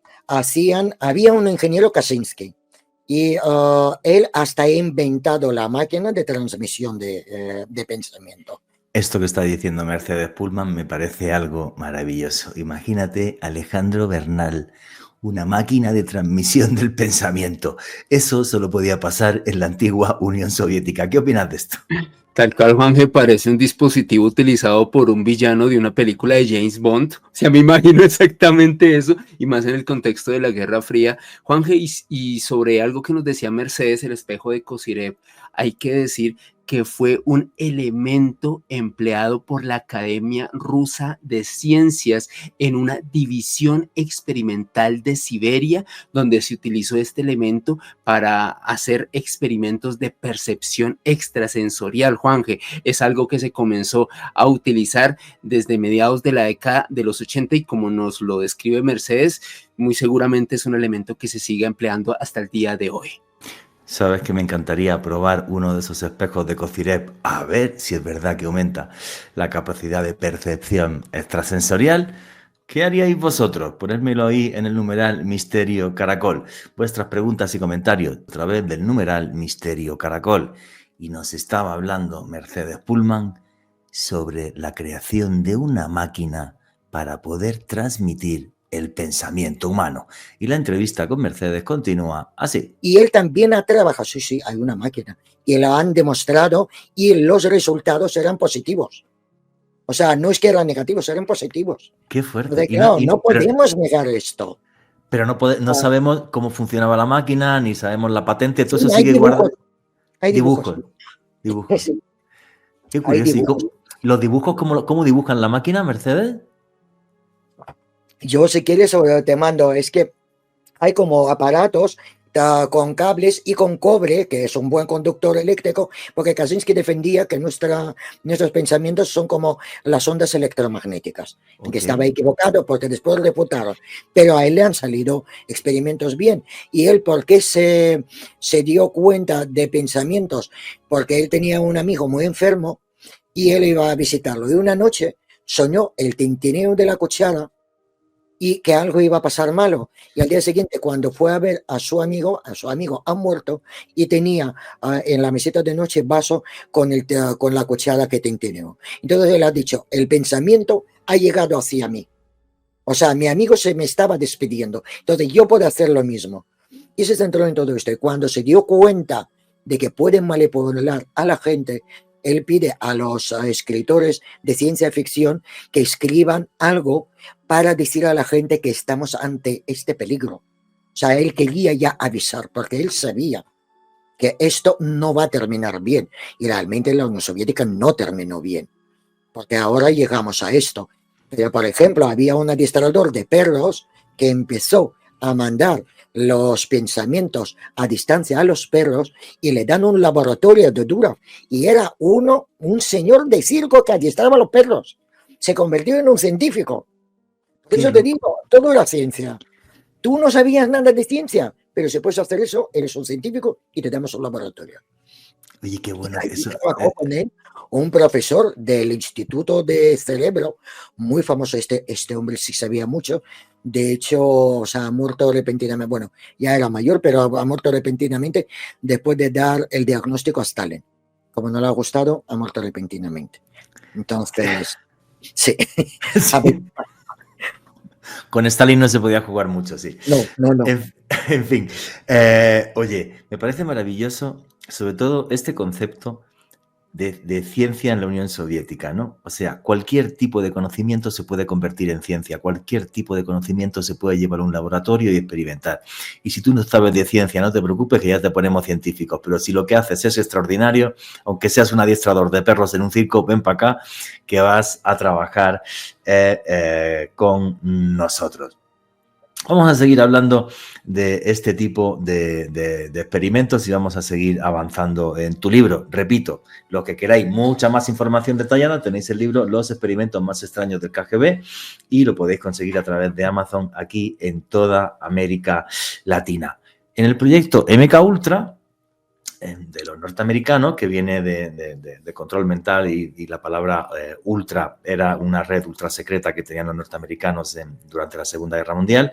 D: había un ingeniero Kaczynski y él hasta ha inventado la máquina de transmisión de pensamiento.
A: Esto que está diciendo Mercedes Pullman me parece algo maravilloso. Imagínate Alejandro Bernal, una máquina de transmisión del pensamiento. Eso solo podía pasar en la antigua Unión Soviética. ¿Qué opinas de esto?
C: Tal cual, Juanje, parece un dispositivo utilizado por un villano de una película de James Bond. O sea, me imagino exactamente eso, y más en el contexto de la Guerra Fría. Juanje, y sobre algo que nos decía Mercedes, el espejo de Kozyrev, hay que decir que fue un elemento empleado por la Academia Rusa de Ciencias en una división experimental de Siberia, donde se utilizó este elemento para hacer experimentos de percepción extrasensorial. Juanje, es algo que se comenzó a utilizar desde mediados de la década de los 80 y como nos lo describe Mercedes, muy seguramente es un elemento que se sigue empleando hasta el día de hoy.
A: Sabes que me encantaría probar uno de esos espejos de Kozyrev a ver si es verdad que aumenta la capacidad de percepción extrasensorial. ¿Qué haríais vosotros? Ponérmelo ahí en el numeral Misterio Caracol. Vuestras preguntas y comentarios a través del numeral Misterio Caracol. Y nos estaba hablando Mercedes Pullman sobre la creación de una máquina para poder transmitir el pensamiento humano. Y la entrevista con Mercedes continúa así.
D: Y él también ha trabajado, sí, hay una máquina, y lo han demostrado y los resultados eran positivos. O sea, no es que eran negativos, eran positivos.
A: Qué fuerte.
D: Entonces, no podemos negar esto.
A: Pero no sabemos cómo funcionaba la máquina, ni sabemos la patente, todo eso
D: hay
A: sigue guardado.
D: Hay dibujos.
A: Sí. Qué curioso. ¿Los dibujos cómo dibujan la máquina, Mercedes?
D: Yo, si quieres, te mando, es que hay como aparatos con cables y con cobre, que es un buen conductor eléctrico, porque Kaczynski defendía que nuestros pensamientos son como las ondas electromagnéticas, que estaba equivocado porque después reputaron, pero a él le han salido experimentos bien. Y él, ¿por qué se dio cuenta de pensamientos? Porque él tenía un amigo muy enfermo y él iba a visitarlo. Y una noche soñó el tintineo de la cuchara y que algo iba a pasar malo. Y al día siguiente, cuando fue a ver a su amigo ha muerto y tenía en la mesita de noche vaso con la cuchara que tintineó. Entonces él ha dicho, el pensamiento ha llegado hacia mí. O sea, mi amigo se me estaba despidiendo. Entonces yo puedo hacer lo mismo. Y se centró en todo esto. Y cuando se dio cuenta de que pueden manipular a la gente, él pide a los escritores de ciencia ficción que escriban algo para decir a la gente que estamos ante este peligro. O sea, él quería ya avisar, porque él sabía que esto no va a terminar bien. Y realmente la Unión Soviética no terminó bien, porque ahora llegamos a esto. Pero, por ejemplo, había un adiestrador de perros que empezó a mandar los pensamientos a distancia a los perros y le dan un laboratorio de Durov. Y era un señor de circo que adiestraba a los perros. Se convirtió en un científico. Por eso te digo, todo era ciencia. Tú no sabías nada de ciencia, pero si puedes hacer eso, eres un científico y te damos un laboratorio.
A: Oye, qué bueno
D: Y
A: eso.
D: trabajó con él un profesor del Instituto de Cerebro, muy famoso. Este hombre sí sabía mucho. De hecho, o sea, ha muerto repentinamente. Bueno, ya era mayor, pero ha muerto repentinamente después de dar el diagnóstico a Stalin. Como no le ha gustado, ha muerto repentinamente. Entonces, sí.
A: Sí. Con Stalin no se podía jugar mucho, sí.
D: No.
A: En fin, oye, me parece maravilloso, sobre todo este concepto de ciencia en la Unión Soviética, ¿no? O sea, cualquier tipo de conocimiento se puede convertir en ciencia, cualquier tipo de conocimiento se puede llevar a un laboratorio y experimentar. Y si tú no sabes de ciencia, no te preocupes, que ya te ponemos científicos, pero si lo que haces es extraordinario, aunque seas un adiestrador de perros en un circo, ven para acá, que vas a trabajar con nosotros. Vamos a seguir hablando de este tipo de experimentos y vamos a seguir avanzando en tu libro. Repito, los que queráis mucha más información detallada, tenéis el libro Los experimentos más extraños del KGB y lo podéis conseguir a través de Amazon aquí en toda América Latina. En el proyecto MK Ultra, de los norteamericanos, que viene de control mental y la palabra ultra era una red ultra secreta que tenían los norteamericanos durante la Segunda Guerra Mundial.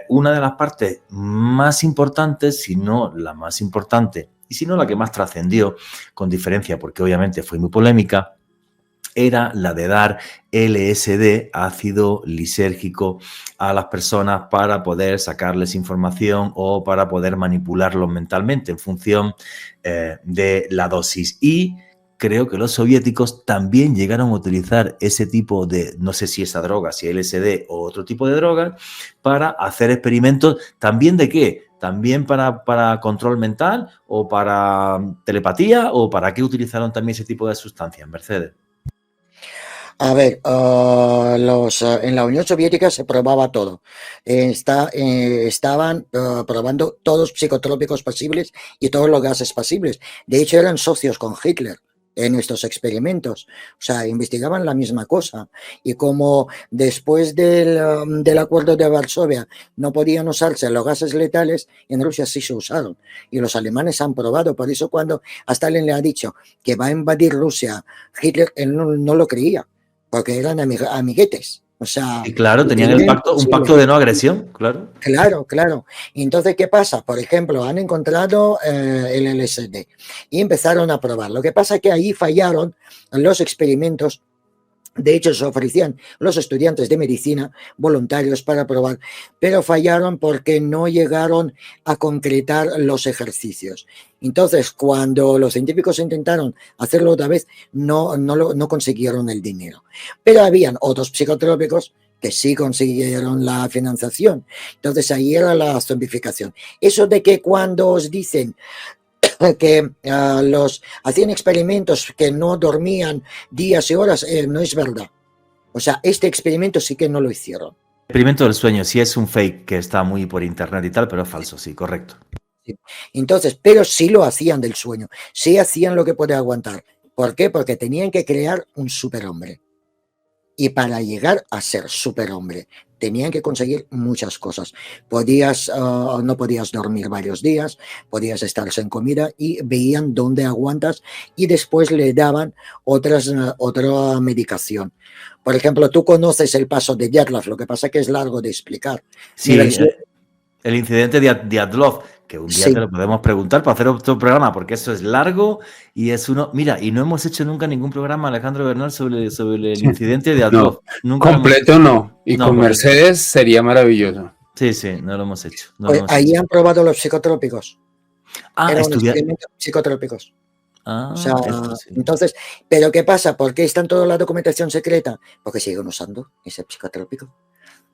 A: Una de las partes más importantes, si no la más importante, y si no la que más trascendió, con diferencia, porque obviamente fue muy polémica, era la de dar LSD, ácido lisérgico, a las personas para poder sacarles información o para poder manipularlos mentalmente en función de la dosis. Y creo que los soviéticos también llegaron a utilizar ese tipo de, no sé si esa droga, si LSD o otro tipo de droga, para hacer experimentos. ¿También de qué? ¿También para control mental o para telepatía o para qué utilizaron también ese tipo de sustancias, Mercedes?
D: A ver, en la Unión Soviética se probaba todo. Estaban probando todos los psicotrópicos posibles y todos los gases posibles. De hecho, eran socios con Hitler en estos experimentos. O sea, investigaban la misma cosa. Y como después del acuerdo de Varsovia no podían usarse los gases letales, en Rusia sí se usaron. Y los alemanes han probado. Por eso cuando a Stalin le ha dicho que va a invadir Rusia, Hitler él no lo creía, porque eran amiguetes. O sea,
A: y claro, tenían un pacto de no agresión, claro.
D: Claro. Entonces, ¿qué pasa? Por ejemplo, han encontrado el LSD y empezaron a probar. Lo que pasa es que ahí fallaron los experimentos. De hecho, se ofrecían los estudiantes de medicina voluntarios para probar, pero fallaron porque no llegaron a concretar los ejercicios. Entonces, cuando los científicos intentaron hacerlo otra vez, no consiguieron el dinero. Pero habían otros psicotrópicos que sí consiguieron la financiación. Entonces, ahí era la zombificación. Eso de que cuando os dicen que los hacían experimentos que no dormían días y horas, no es verdad. O sea, este experimento sí que no lo hicieron.
A: Experimento del sueño, sí es un fake que está muy por internet y tal, pero es falso, sí, correcto.
D: Sí. Entonces, pero sí lo hacían del sueño, sí hacían lo que podía aguantar. ¿Por qué? Porque tenían que crear un superhombre. Y para llegar a ser superhombre tenían que conseguir muchas cosas. No podías dormir varios días, podías estar sin comida y veían dónde aguantas y después le daban otra medicación. Por ejemplo, tú conoces el paso de Dyatlov, lo que pasa es que es largo de explicar.
A: Sí, el incidente de Dyatlov, que un día te lo podemos preguntar para hacer otro programa, porque eso es largo y es uno... Mira, y no hemos hecho nunca ningún programa, Alejandro Bernal, sobre el incidente de Dyatlov.
C: No, completo no. Y con Mercedes sería maravilloso.
A: Sí, no lo hemos hecho.
D: Ahí han probado los psicotrópicos. Eran experimentos psicotrópicos. O sea, sí. Entonces, ¿pero qué pasa? ¿Por qué está en toda la documentación secreta? Porque siguen usando ese psicotrópico.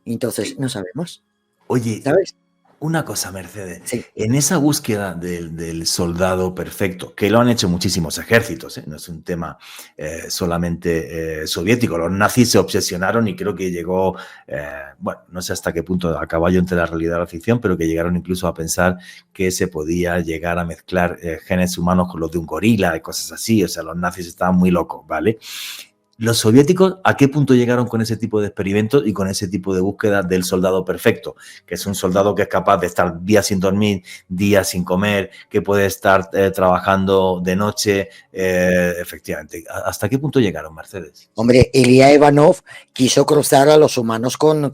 D: Entonces, no sabemos.
A: Oye,
D: ¿sabes?
A: Una cosa, Mercedes,
D: Sí.
A: en esa búsqueda del soldado perfecto, que lo han hecho muchísimos ejércitos, no es un tema solamente soviético, los nazis se obsesionaron y creo que llegó, bueno, no sé hasta qué punto a caballo entre la realidad y la ficción, pero que llegaron incluso a pensar que se podía llegar a mezclar genes humanos con los de un gorila y cosas así, o sea, los nazis estaban muy locos, ¿vale? ¿Los soviéticos a qué punto llegaron con ese tipo de experimentos y con ese tipo de búsqueda del soldado perfecto? Que es un soldado que es capaz de estar días sin dormir, días sin comer, que puede estar trabajando de noche. Efectivamente, ¿hasta qué punto llegaron, Mercedes?
D: Hombre, Ilya Ivanov quiso cruzar a los humanos con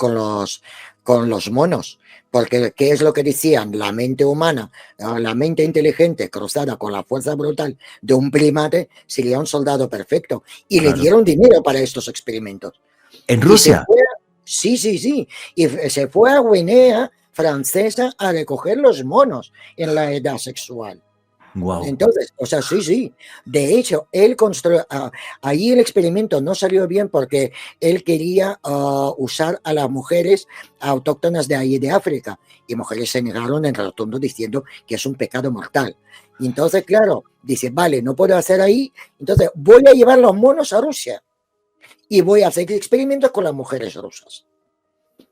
D: los monos, porque ¿qué es lo que decían? La mente humana, la mente inteligente cruzada con la fuerza brutal de un primate sería un soldado perfecto. Y
A: Claro.
D: le dieron dinero para estos experimentos.
A: ¿En
D: Y se
A: Rusia?
D: fue, sí, sí, sí. Y se fue a Guinea Francesa a recoger los monos en la edad sexual.
A: Wow.
D: Entonces, o sea, sí, sí. De hecho, él construyó, ahí el experimento no salió bien porque él quería usar a las mujeres autóctonas de ahí de África y mujeres se negaron en rotundo diciendo que es un pecado mortal. Y entonces, claro, dice, vale, no puedo hacer ahí, entonces voy a llevar los monos a Rusia y voy a hacer experimentos con las mujeres rusas.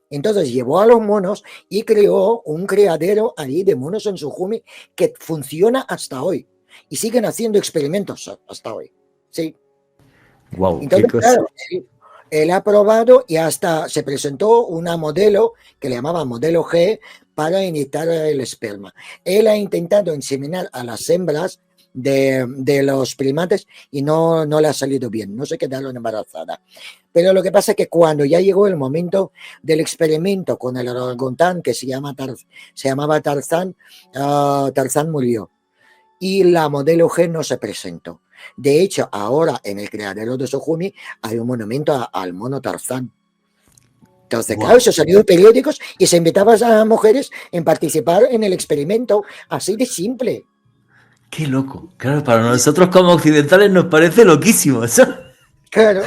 D: Entonces llevó a los monos y creó un criadero ahí de monos en Sujumi que funciona hasta hoy. Y siguen haciendo experimentos hasta hoy. Sí.
A: Wow,
D: Entonces,
A: qué cosa.
D: claro, él ha probado y hasta se presentó una modelo que le llamaban modelo G para inyectar el esperma. Él ha intentado inseminar a las hembras de los primates y no le ha salido bien, no se quedaron embarazadas. Pero lo que pasa es que cuando ya llegó el momento del experimento con el orangután que se llamaba Tarzán, Tarzán murió y la modelo G no se presentó. De hecho, ahora en el criadero de Sujumi hay un monumento al mono Tarzán. Entonces,
A: Wow.
D: claro, se salió en periódicos y se invitaba a mujeres en participar en el experimento, así de simple.
A: Qué loco. Claro, para nosotros como occidentales nos parece loquísimo eso.
D: Claro.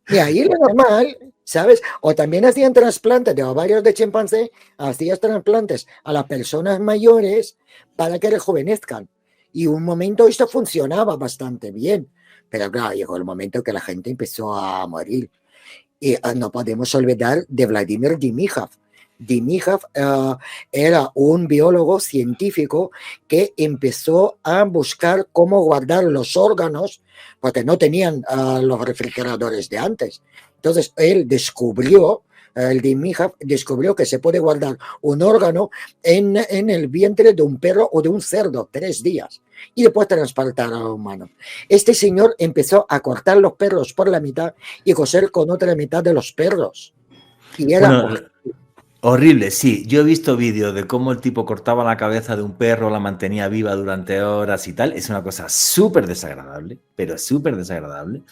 D: Y ahí lo normal, ¿sabes? O también hacían trasplantes de ovarios de chimpancé, hacían trasplantes a las personas mayores para que rejuvenezcan. Y un momento esto funcionaba bastante bien. Pero claro, llegó el momento que la gente empezó a morir. Y no podemos olvidar de Vladimir Dimitrov. Dimitrov era un biólogo científico que empezó a buscar cómo guardar los órganos, porque no tenían los refrigeradores de antes. Entonces él descubrió, el Dimitrov descubrió que se puede guardar un órgano en el vientre de un perro o de un cerdo 3 días y después transportar a humano. Este señor empezó a cortar los perros por la mitad y coser con otra mitad de los perros. Y era
A: Bueno, horrible, sí. Yo he visto vídeos de cómo el tipo cortaba la cabeza de un perro, la mantenía viva durante horas y tal. Es una cosa súper desagradable, pero súper desagradable.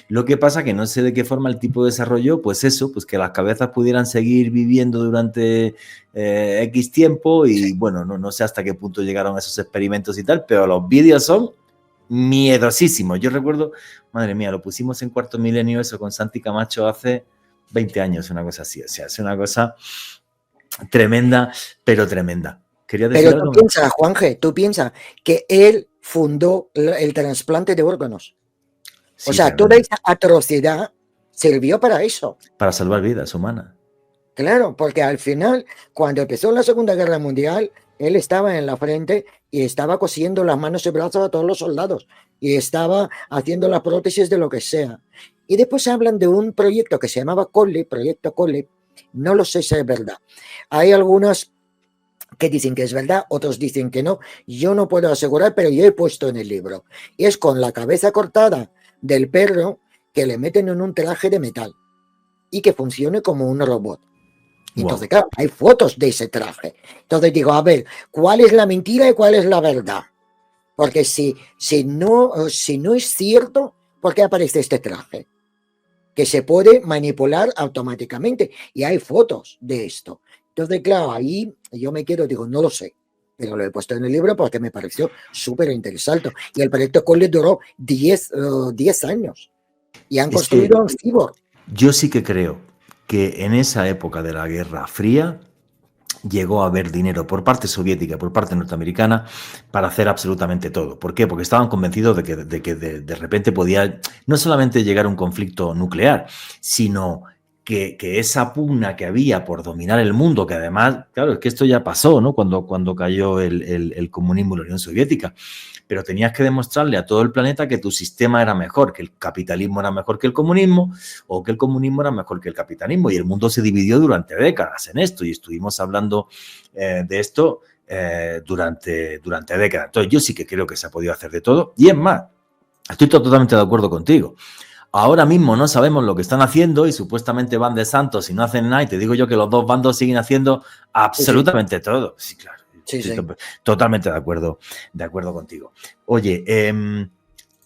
A: Lo que pasa que no sé de qué forma el tipo desarrolló, pues eso, pues que las cabezas pudieran seguir viviendo durante X tiempo y bueno, no sé hasta qué punto llegaron esos experimentos y tal, pero los vídeos son miedosísimos. Yo recuerdo, madre mía, lo pusimos en Cuarto Milenio eso con Santi Camacho hace 20 años, una cosa así. O sea, es una cosa tremenda, pero tremenda. ¿Quería decir
D: Pero
A: algo?
D: tú piensas, Juanje, tú piensas que él fundó el trasplante de órganos.
A: Sí,
D: O sea, toda esa atrocidad sirvió para eso.
A: para salvar vidas humanas.
D: Claro, porque al final, cuando empezó la Segunda Guerra Mundial, él estaba en la frente y estaba cosiendo las manos y brazos a todos los soldados y estaba haciendo las prótesis de lo que sea. Y después hablan de un proyecto que se llamaba COLI, Proyecto COLI. No lo sé si es verdad. Hay algunos que dicen que es verdad, otros dicen que no. Yo no puedo asegurar, pero yo he puesto en el libro. Y es con la cabeza cortada del perro que le meten en un traje de metal y que funcione como un robot. Entonces, claro, hay fotos de ese traje. Entonces digo, a ver, ¿cuál es la mentira y cuál es la verdad? Porque si no es cierto, ¿por qué aparece este traje? Que se puede manipular automáticamente. Y hay fotos de esto. Entonces, claro, ahí yo me quedo, digo, no lo sé. Pero lo he puesto en el libro porque me pareció súper interesante. Y el proyecto COLI duró 10 años. Y han construido un cyborg.
A: Yo sí que creo que en esa época de la Guerra Fría llegó a haber dinero por parte soviética, por parte norteamericana, para hacer absolutamente todo. ¿Por qué? Porque estaban convencidos de que de repente podía no solamente llegar a un conflicto nuclear, sino que esa pugna que había por dominar el mundo, que además, claro, es que esto ya pasó, ¿no? Cuando cayó el comunismo en la Unión Soviética, pero tenías que demostrarle a todo el planeta que tu sistema era mejor, que el capitalismo era mejor que el comunismo, o que el comunismo era mejor que el capitalismo, y el mundo se dividió durante décadas en esto, y estuvimos hablando de esto durante décadas. Entonces yo sí que creo que se ha podido hacer de todo, y es más, estoy totalmente de acuerdo contigo. Ahora mismo no sabemos lo que están haciendo y supuestamente van de santos y no hacen nada, y te digo yo que los dos bandos siguen haciendo absolutamente todo. Sí, claro.
D: Sí, sí.
A: Totalmente de acuerdo contigo. Oye,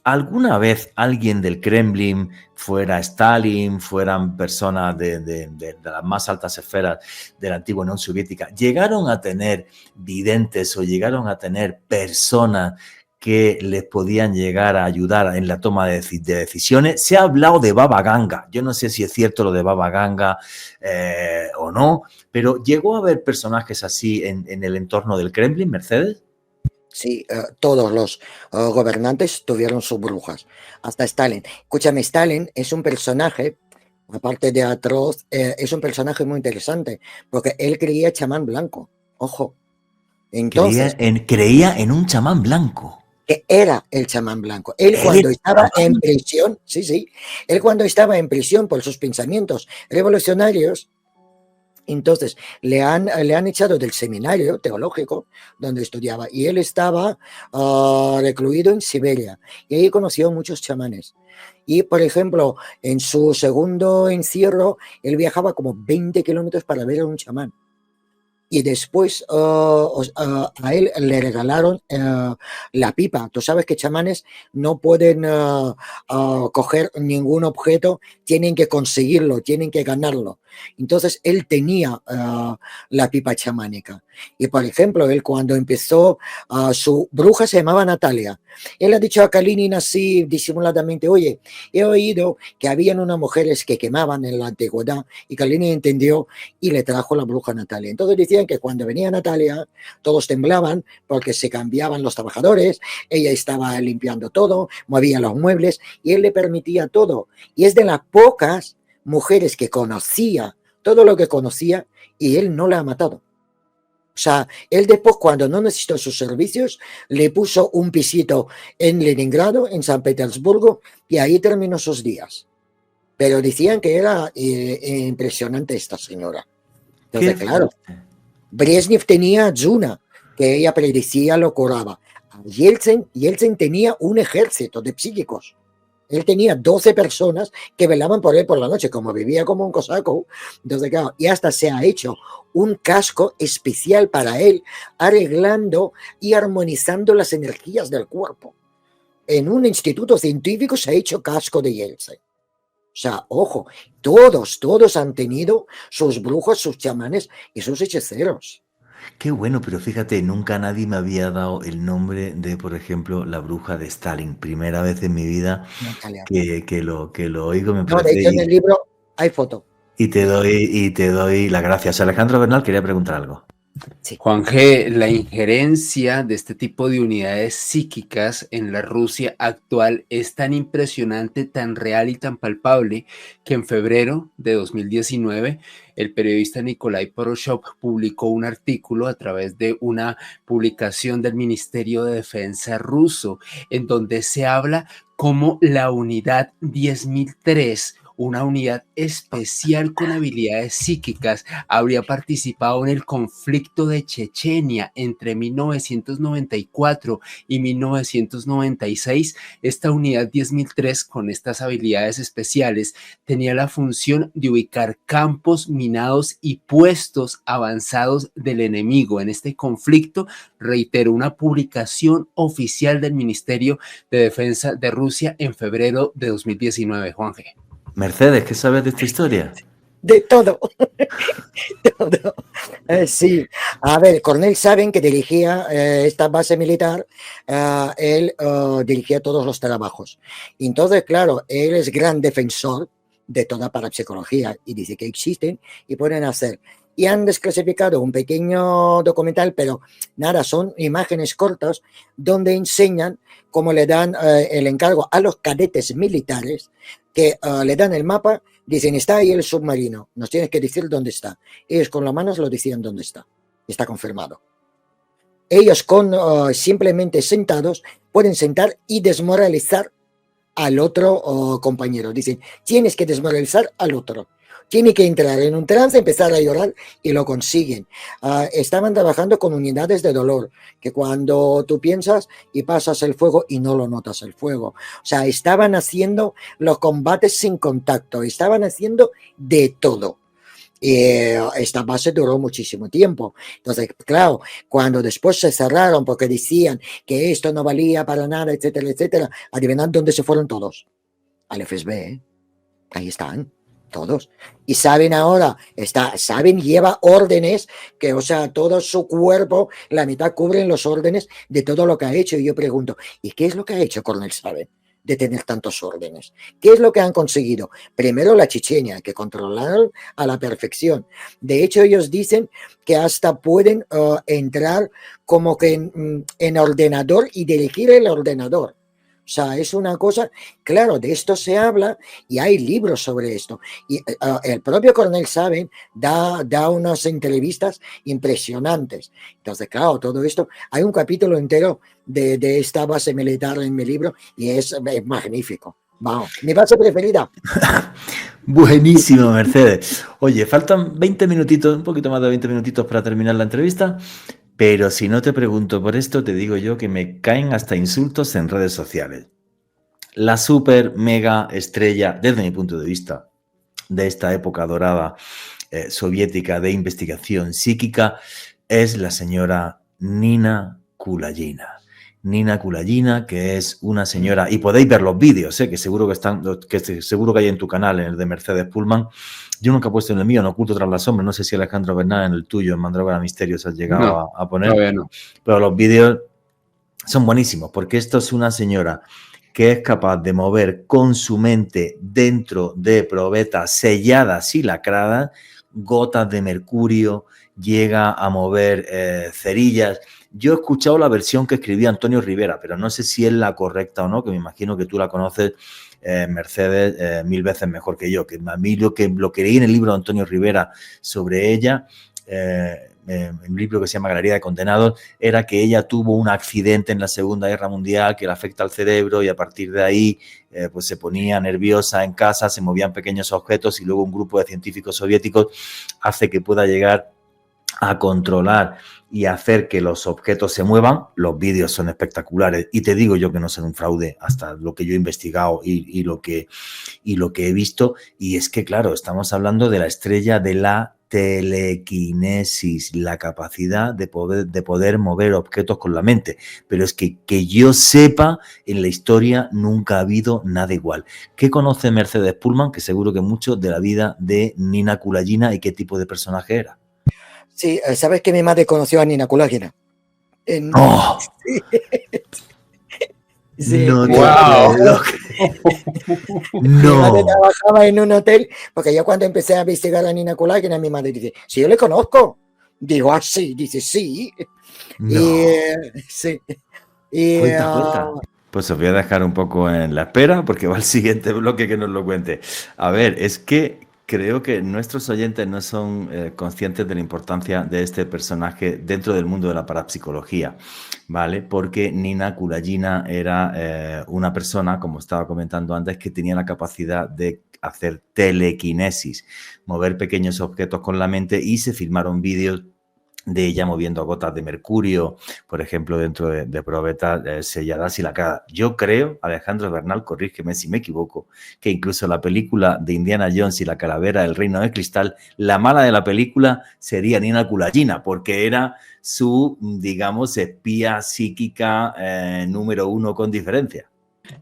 A: ¿alguna vez alguien del Kremlin, fuera Stalin, fueran personas de las más altas esferas de la antigua Unión Soviética, llegaron a tener videntes o llegaron a tener personas que les podían llegar a ayudar en la toma de decisiones? Se ha hablado de Baba Ganga. Yo no sé si es cierto lo de Baba Ganga o no, pero ¿llegó a haber personajes así en el entorno del Kremlin, Mercedes?
D: Sí, todos los gobernantes tuvieron sus brujas, hasta Stalin. Escúchame, Stalin es un personaje, aparte de atroz, es un personaje muy interesante, porque él creía chamán blanco, ojo. Entonces,
A: creía en un chamán blanco.
D: Que era el chamán blanco. Él cuando estaba en prisión, él cuando estaba en prisión por sus pensamientos revolucionarios, entonces le han echado del seminario teológico donde estudiaba, y él estaba recluido en Siberia, y ahí conoció muchos chamanes. Y, por ejemplo, en su segundo encierro, él viajaba como 20 kilómetros para ver a un chamán. Y después a él le regalaron la pipa. Tú sabes que chamanes no pueden coger ningún objeto, tienen que conseguirlo, tienen que ganarlo. Entonces él tenía la pipa chamánica. Y, por ejemplo, él cuando empezó, su bruja se llamaba Natalia. Él ha dicho a Kalinin así disimuladamente: oye, he oído que habían unas mujeres que quemaban en la antigüedad, y Kalinin entendió y le trajo la bruja Natalia. Entonces decían que cuando venía Natalia todos temblaban porque se cambiaban los trabajadores, ella estaba limpiando todo, movía los muebles y él le permitía todo. Y es de las pocas mujeres que conocía todo lo que conocía, y él no la ha matado. O sea, él después, cuando no necesitó sus servicios, le puso un pisito en Leningrado, en San Petersburgo, y ahí terminó sus días. Pero decían que era impresionante esta señora. Entonces, claro, Brezhnev tenía a Yuna, que ella predecía, lo curaba. Yeltsin tenía un ejército de psíquicos. Él tenía 12 personas que velaban por él por la noche, como vivía como un cosaco. Entonces, claro, y hasta se ha hecho un casco especial para él, arreglando y armonizando las energías del cuerpo. En un instituto científico se ha hecho casco de Yeltsin. O sea, ojo, todos han tenido sus brujos, sus chamanes y sus hechiceros.
A: Qué bueno, pero fíjate, nunca nadie me había dado el nombre de, por ejemplo, la bruja de Stalin. Primera vez en mi vida que lo oigo, me parece.
D: De hecho, en el libro hay foto.
A: Y te doy las gracias. Alejandro Bernal quería preguntar algo.
C: Sí. Juan G., la injerencia de este tipo de unidades psíquicas en la Rusia actual es tan impresionante, tan real y tan palpable que en febrero de 2019 el periodista Nikolai Poroshov publicó un artículo a través de una publicación del Ministerio de Defensa ruso, en donde se habla cómo la unidad 10.003, una unidad especial con habilidades psíquicas, habría participado en el conflicto de Chechenia entre 1994 y 1996. Esta unidad 10.003, con estas habilidades especiales, tenía la función de ubicar campos minados y puestos avanzados del enemigo. En este conflicto, reitero, una publicación oficial del Ministerio de Defensa de Rusia en febrero de 2019, Juan G.
A: Mercedes, ¿qué sabes de esta historia?
D: De todo. Todo. Sí. A ver, Cornell saben que dirigía esta base militar, él dirigía todos los trabajos. Entonces, claro, él es gran defensor de toda parapsicología y dice que existen y pueden hacer. y han desclasificado un pequeño documental, pero nada, son imágenes cortas donde enseñan cómo le dan el encargo a los cadetes militares que le dan el mapa, dicen, está ahí el submarino, nos tienes que decir dónde está. Ellos con las manos lo decían dónde está. Está confirmado. Ellos simplemente sentados pueden sentar y desmoralizar al otro compañero. Dicen, tienes que desmoralizar al otro. Tiene que entrar en un trance, empezar a llorar y lo consiguen. Estaban trabajando con unidades de dolor, que cuando tú piensas y pasas el fuego y no lo notas el fuego. O sea, estaban haciendo los combates sin contacto, estaban haciendo de todo. Esta base duró muchísimo tiempo. Entonces, claro, cuando después se cerraron porque decían que esto no valía para nada, etcétera, etcétera, adivinad dónde se fueron todos. Al FSB, ¿eh? Ahí están. Todos. Y saben ahora, lleva órdenes que, o sea, todo su cuerpo, la mitad cubren los órdenes de todo lo que ha hecho. Y yo pregunto, ¿y qué es lo que ha hecho Coronel Saben de tener tantos órdenes? ¿Qué es lo que han conseguido? Primero la Chechenia, que controlaron a la perfección. De hecho, ellos dicen que hasta pueden entrar como que en ordenador y dirigir el ordenador. O sea, es una cosa, claro, de esto se habla y hay libros sobre esto. Y el propio Coronel Saben da unas entrevistas impresionantes. Entonces, claro, todo esto, hay un capítulo entero de esta base militar en mi libro y es magnífico. Vamos, mi base preferida.
A: Buenísimo, Mercedes. Oye, faltan 20 minutitos, un poquito más de 20 minutitos para terminar la entrevista. Pero si no te pregunto por esto, te digo yo que me caen hasta insultos en redes sociales. La super mega estrella, desde mi punto de vista, de esta época dorada soviética de investigación psíquica, es la señora Nina Kulayina. Nina Kulayina, que es una señora, y podéis ver los vídeos, que seguro que hay en tu canal, en el de Mercedes Pullman. Yo nunca he puesto en el mío, no oculto tras la sombra. No sé si Alejandro Bernal en el tuyo, en Mandrágora Misterios, has llegado a poner.
C: Todavía no.
A: Pero los vídeos son buenísimos, porque esto es una señora que es capaz de mover con su mente dentro de probetas selladas y lacradas, gotas de mercurio, llega a mover cerillas. Yo he escuchado la versión que escribía Antonio Rivera, pero no sé si es la correcta o no, que me imagino que tú la conoces, Mercedes, 1000 veces mejor que yo. Que a mí lo que leí en el libro de Antonio Rivera sobre ella, un libro que se llama Galería de Condenados, era que ella tuvo un accidente en la Segunda Guerra Mundial que le afecta al cerebro y a partir de ahí pues se ponía nerviosa en casa, se movían pequeños objetos y luego un grupo de científicos soviéticos hace que pueda llegar a controlar y hacer que los objetos se muevan. Los vídeos son espectaculares y te digo yo que no son un fraude hasta lo que yo he investigado y lo que he visto. Y es que, claro, estamos hablando de la estrella de la telequinesis, la capacidad de poder mover objetos con la mente. Pero es que yo sepa, en la historia nunca ha habido nada igual. ¿Qué conoce Mercedes Pullman? Que seguro que mucho, de la vida de Nina Kulayina y qué tipo de personaje era.
D: Sí, ¿sabes que mi madre conoció a Nina Kulayina?
A: ¡Oh!
D: Sí.
A: No,
C: wow.
D: Mi madre trabajaba en un hotel, porque yo cuando empecé a investigar a Nina Kulayina, mi madre dice, si yo le conozco. Digo, sí, dice, sí.
A: No.
D: Sí. Y,
A: Cuenta. Pues os voy a dejar un poco en la espera porque va al siguiente bloque que nos lo cuente. A ver, es que creo que nuestros oyentes no son conscientes de la importancia de este personaje dentro del mundo de la parapsicología, ¿vale? Porque Nina Kulayina era una persona, como estaba comentando antes, que tenía la capacidad de hacer telequinesis, mover pequeños objetos con la mente, y se filmaron vídeos de ella moviendo gotas de mercurio, por ejemplo, dentro de probetas selladas y lacradas. Yo creo, Alejandro Bernal, corrígeme si me equivoco, que incluso la película de Indiana Jones y la calavera del Reino de Cristal, la mala de la película sería Nina Kulayina, porque era su, digamos, espía psíquica número 1 con diferencia.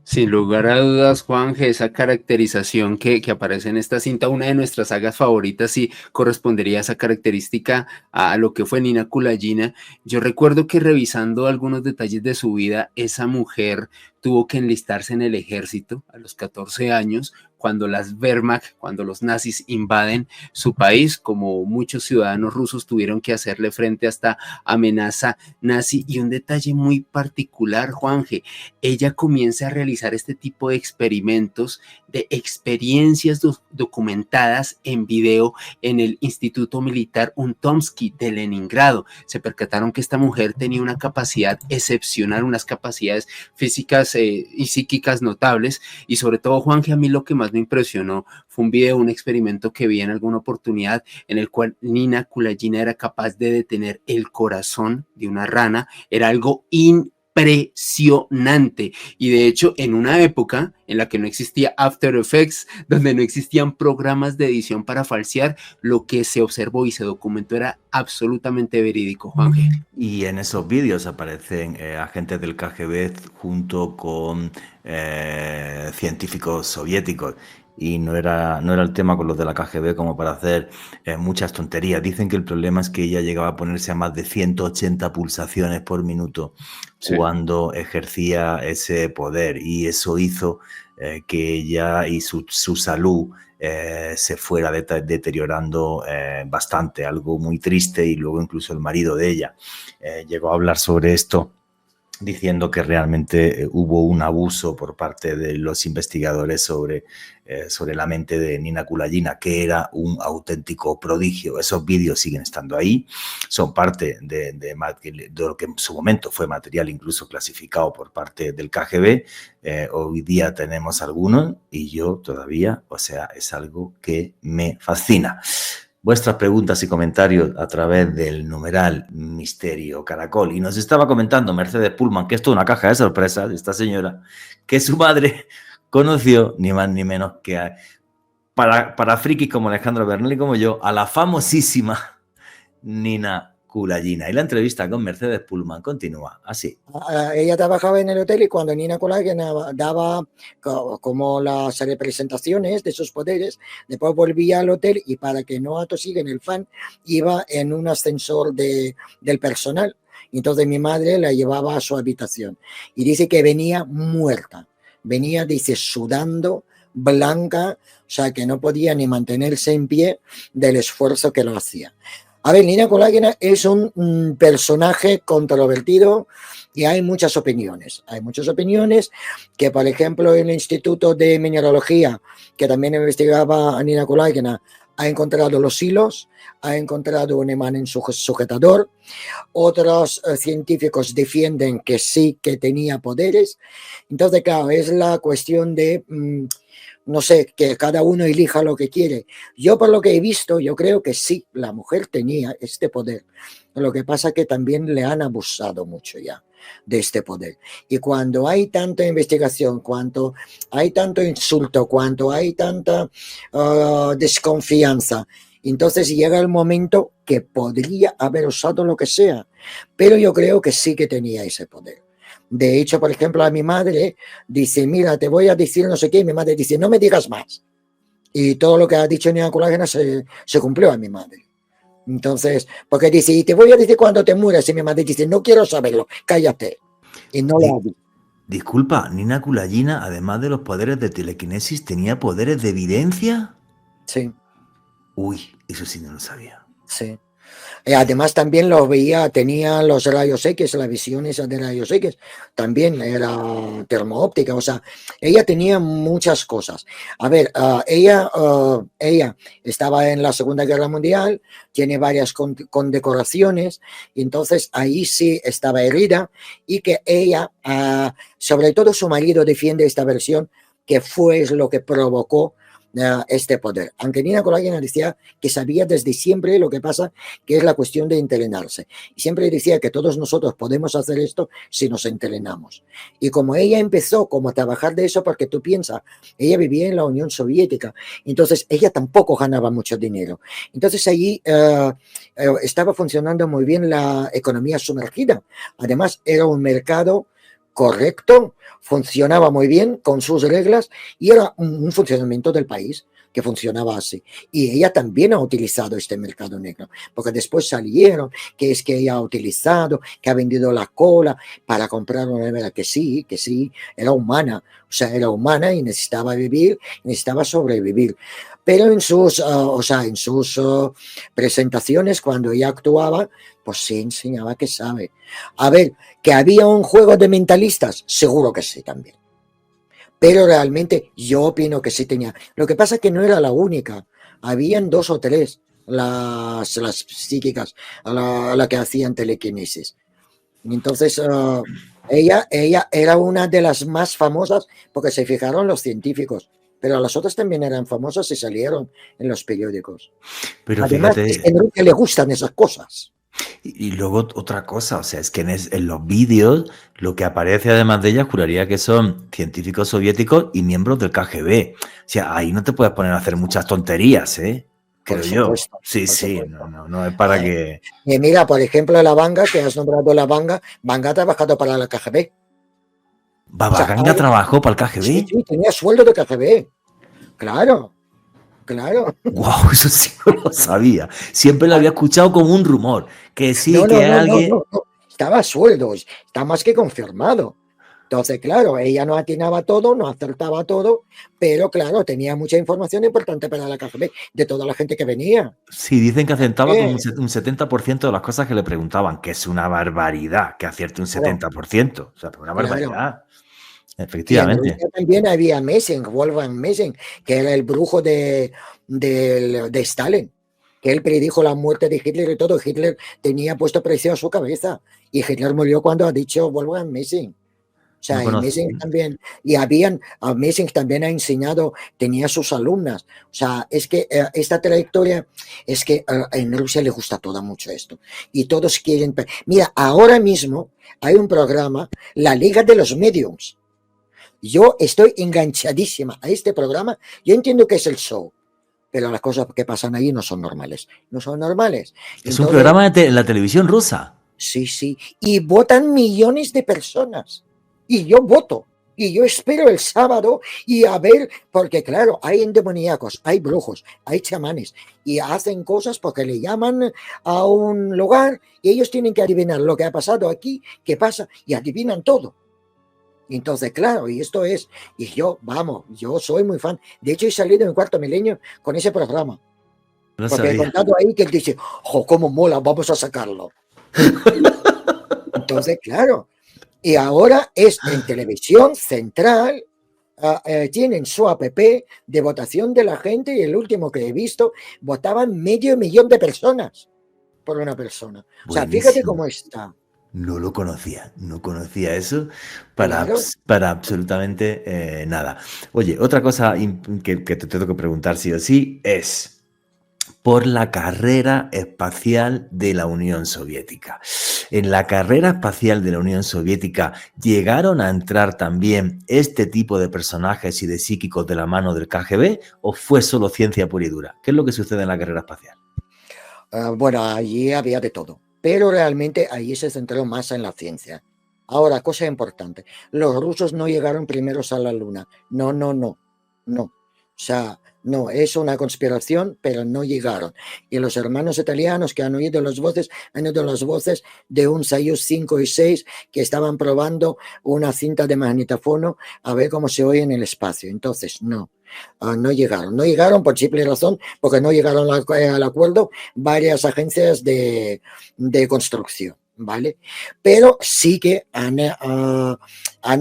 C: Sin lugar a dudas, Juanje, esa caracterización que aparece en esta cinta, una de nuestras sagas favoritas, sí correspondería a esa característica a lo que fue Nina Kulayina. Yo recuerdo que revisando algunos detalles de su vida, esa mujer tuvo que enlistarse en el ejército a los 14 años, cuando las Wehrmacht, cuando los nazis invaden su país, como muchos ciudadanos rusos tuvieron que hacerle frente a esta amenaza nazi. Y un detalle muy particular, Juanje, ella comienza a realizar este tipo de experimentos, de experiencias documentadas en video en el Instituto Militar Untomsky de Leningrado. Se percataron que esta mujer tenía una capacidad excepcional, unas capacidades físicas y psíquicas notables, y sobre todo, Juanje, a mí lo que más me impresionó fue un video, un experimento que vi en alguna oportunidad en el cual Nina Kulagina era capaz de detener el corazón de una rana. Era algo impresionante, y de hecho en una época en la que no existía After Effects, donde no existían programas de edición para falsear, lo que se observó y se documentó era absolutamente verídico, Juanje.
A: Y en esos vídeos aparecen agentes del KGB junto con científicos soviéticos. Y no era el tema con los de la KGB como para hacer muchas tonterías. Dicen que el problema es que ella llegaba a ponerse a más de 180 pulsaciones por minuto cuando ejercía ese poder, y eso hizo que ella y su salud se fuera deteriorando bastante, algo muy triste. Y luego incluso el marido de ella llegó a hablar sobre esto, diciendo que realmente hubo un abuso por parte de los investigadores sobre la mente de Nina Kulagina, que era un auténtico prodigio. Esos vídeos siguen estando ahí, son parte de lo que en su momento fue material incluso clasificado por parte del KGB. Hoy día tenemos algunos y yo todavía, o sea, es algo que me fascina. Vuestras preguntas y comentarios a través del numeral Misterio Caracol. Y nos estaba comentando Mercedes Pullman, que esto es una caja de sorpresas de esta señora, que su madre conoció ni más ni menos que para frikis como Alejandro Bernal y como yo, a la famosísima Nina Kulagina. Y la entrevista con Mercedes Pullman continúa así.
D: Ella trabajaba en el hotel, y cuando Nina Kulagina daba como las representaciones de sus poderes, después volvía al hotel y, para que no atosiguen el fan, iba en un ascensor del personal. Entonces mi madre la llevaba a su habitación y dice que venía muerta, venía, dice, sudando, blanca, o sea, que no podía ni mantenerse en pie del esfuerzo que lo hacía. A ver, Nina Kulagina es un personaje controvertido y hay muchas opiniones. Hay muchas opiniones que, por ejemplo, en el Instituto de Mineralogía, que también investigaba a Nina Kulagina, ha encontrado los hilos, ha encontrado un imán en su sujetador. Otros científicos defienden que sí, que tenía poderes. Entonces, claro, es la cuestión de... no sé, que cada uno elija lo que quiere. Yo, por lo que he visto, yo creo que sí, la mujer tenía este poder. Lo que pasa es que también le han abusado mucho ya de este poder. Y cuando hay tanta investigación, cuando hay tanto insulto, cuando hay tanta desconfianza, entonces llega el momento que podría haber usado lo que sea. Pero yo creo que sí que tenía ese poder. De hecho, por ejemplo, a mi madre dice, mira, te voy a decir no sé qué, y mi madre dice, no me digas más. Y todo lo que ha dicho Nina Kulagina se cumplió a mi madre. Entonces, porque dice, y te voy a decir cuando te mueras, y mi madre dice, no quiero saberlo, cállate. Y no lo ha dicho.
A: Disculpa, Nina Kulagina, además de los poderes de telequinesis, ¿tenía poderes de evidencia?
D: Sí.
A: Uy, eso sí no lo sabía.
D: Sí. Además también lo veía, tenía los rayos X, las visiones de rayos X, también era termoóptica, o sea, ella tenía muchas cosas. A ver, ella estaba en la Segunda Guerra Mundial, tiene varias condecoraciones, y entonces ahí sí estaba herida, y que ella, sobre todo su marido defiende esta versión, que fue lo que provocó este poder. Aunque Nina Kulagina decía que sabía desde siempre, lo que pasa que es la cuestión de entrenarse. Y siempre decía que todos nosotros podemos hacer esto si nos entrenamos. Y como ella empezó como a trabajar de eso, porque tú piensas, ella vivía en la Unión Soviética, entonces ella tampoco ganaba mucho dinero. Entonces allí estaba funcionando muy bien la economía sumergida. Además era un mercado correcto, funcionaba muy bien con sus reglas y era un funcionamiento del país. que funcionaba así. Y ella también ha utilizado este mercado negro, porque después salieron que es que ella ha utilizado, que ha vendido la cola para comprar una nevera, que sí, era humana, o sea, era humana y necesitaba vivir, necesitaba sobrevivir. Pero en sus, presentaciones, cuando ella actuaba, pues sí enseñaba que sabe. A ver, que había un juego de mentalistas, seguro que sí también. Pero realmente yo opino que sí tenía. Lo que pasa es que no era la única. Habían 2 o 3 las psíquicas a la que hacían telequinesis. Entonces, ella era una de las más famosas porque se fijaron los científicos. Pero las otras también eran famosas y salieron en los periódicos.
A: Pero
D: Además,
A: fíjate,
D: es que a Enrique le gustan esas cosas.
A: y luego otra cosa, o sea, es que en los vídeos lo que aparece además de ella, juraría que son científicos soviéticos y miembros del KGB. O sea, ahí no te puedes poner a hacer muchas tonterías, ¿eh? Creo
D: Por
A: yo.
D: supuesto,
A: Sí,
D: por
A: sí,
D: supuesto.
A: no es para que...
D: Y mira, por ejemplo, la Banga, que has nombrado la Banga ha trabajado para la KGB. O sea,
A: ¿Babaganga trabajó para el
D: sí,
A: KGB?
D: tenía sueldo de KGB. Claro, claro.
A: Wow, eso sí no lo sabía. Siempre lo había escuchado como un rumor. Que sí,
D: No,
A: que alguien...
D: no. Estaba a sueldo, está más que confirmado. Entonces, claro, ella no atinaba todo, no acertaba todo, pero claro, tenía mucha información importante para la KGB de toda la gente que venía.
A: Sí, dicen que acertaba como un
D: Eh,
A: 70% de las cosas que le preguntaban, que es una barbaridad que acierte un
D: claro,
A: 70%. O sea, una
D: claro.
A: barbaridad.
D: Y en
A: Efectivamente.
D: Rusia también había Messing, Wolfgang Messing, que era el brujo de Stalin, que él predijo la muerte de Hitler y todo. Hitler tenía puesto precio a su cabeza y Hitler murió cuando ha dicho Wolfgang Messing. O
A: No
D: sea, y
A: conocí.
D: Messing también, Messing también ha enseñado, tenía sus alumnas. O sea, es que esta trayectoria, es que en Rusia le gusta todo mucho esto. Y todos quieren. Mira, ahora mismo hay un programa, la Liga de los Mediums. Yo estoy enganchadísima a este programa. Yo entiendo que es el show, pero las cosas que pasan ahí no son normales. No son normales.
A: Es un
D: Entonces,
A: programa en la televisión rusa.
D: sí. Y votan millones de personas. Y yo voto. Y yo espero el sábado y a ver, porque claro, hay endemoniacos, hay brujos, hay chamanes y hacen cosas porque le llaman a un lugar y ellos tienen que adivinar lo que ha pasado aquí, qué pasa, y adivinan todo. Entonces, claro, y esto es, y yo, vamos, yo soy muy fan. De hecho, he salido en Cuarto Milenio con ese programa.
A: No
D: Porque he
A: sabía.
D: contado ahí que él dice, ¡oh, cómo mola! Vamos a sacarlo. Entonces, claro. Y ahora es en televisión central, tienen su app de votación de la gente y el último que he visto, votaban 500.000 de personas por una persona. O sea, fíjate
A: Buenísimo.
D: cómo está.
A: No lo conocía, no conocía eso
D: Claro.
A: para absolutamente nada. Oye, otra cosa que te tengo que preguntar sí o sí es por la carrera espacial de la Unión Soviética. En la carrera espacial de la Unión Soviética llegaron a entrar también este tipo de personajes y de psíquicos de la mano del KGB o fue solo ciencia pura y dura. ¿Qué es lo que sucede en la carrera espacial?
D: Bueno, allí había de todo, pero realmente allí se centró más en la ciencia. Ahora, cosa importante, los rusos no llegaron primeros a la Luna. No. O sea, no, es una conspiración, pero no llegaron. Y los hermanos italianos que han oído las voces de un Soyuz 5 y 6 que estaban probando una cinta de magnetófono a ver cómo se oye en el espacio. Entonces, no. No llegaron por simple razón, porque no llegaron al acuerdo varias agencias de construcción, ¿vale? Pero sí que han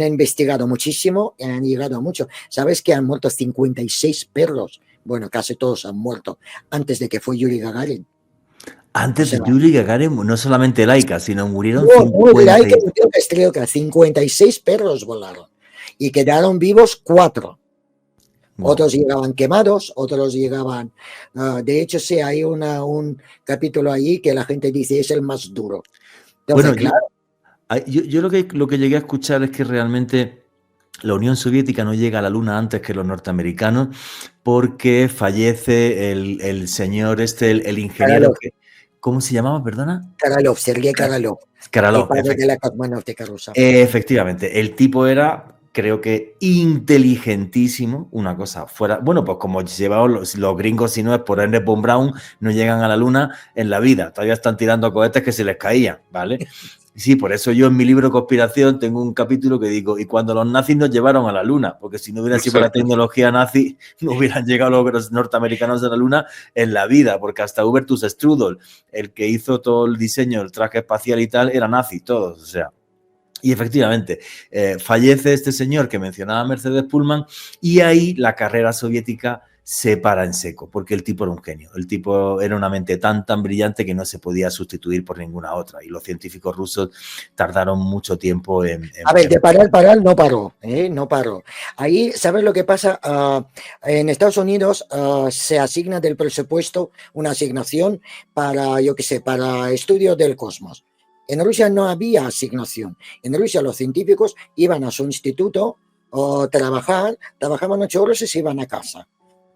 D: investigado muchísimo y han llegado a mucho. ¿Sabes que han muerto 56 perros? Bueno, casi todos han muerto antes de que fue Yuri Gagarin.
A: Antes
D: O sea,
A: de Yuri Gagarin, no solamente Laika, sino murieron
D: no,
A: 50
D: que murió Estrelka, 56 perros volaron y quedaron vivos 4.
A: Wow.
D: Otros llegaban quemados, otros llegaban... de hecho, sí, hay un capítulo allí que la gente dice es el más duro. Entonces,
A: Bueno,
D: claro,
A: yo lo que llegué a escuchar es que realmente la Unión Soviética no llega a la Luna antes que los norteamericanos porque fallece el señor el ingeniero
D: Karalov,
A: que... ¿Cómo se llamaba, perdona?
D: Sergei Karalov, el
A: Karalov,
D: padre de la cosmonáutica rusa.
A: efectivamente. El tipo era creo que inteligentísimo, una cosa fuera, bueno, pues como llevaban los gringos, si no es por Ernest von Braun, no llegan a la luna en la vida, todavía están tirando cohetes que se les caían, ¿vale? Sí, por eso yo en mi libro Conspiración tengo un capítulo que digo, y cuando los nazis nos llevaron a la luna, porque si no hubiera sido por la tecnología nazi, no hubieran llegado los norteamericanos a la luna en la vida, porque hasta Hubertus Strudel, el que hizo todo el diseño del traje espacial y tal, era nazi, todos, o sea. Y efectivamente, fallece este señor que mencionaba Mercedes Pullman y ahí la carrera soviética se para en seco, porque el tipo era un genio. El tipo era una mente tan brillante que no se podía sustituir por ninguna otra. Y los científicos rusos tardaron mucho tiempo en...
D: A ver, de parar, no paró, no paró. Ahí, ¿sabes lo que pasa? En Estados Unidos se asigna del presupuesto una asignación para, yo qué sé, para estudios del cosmos. En Rusia no había asignación. En Rusia los científicos iban a su instituto o trabajaban 8 horas y se iban a casa.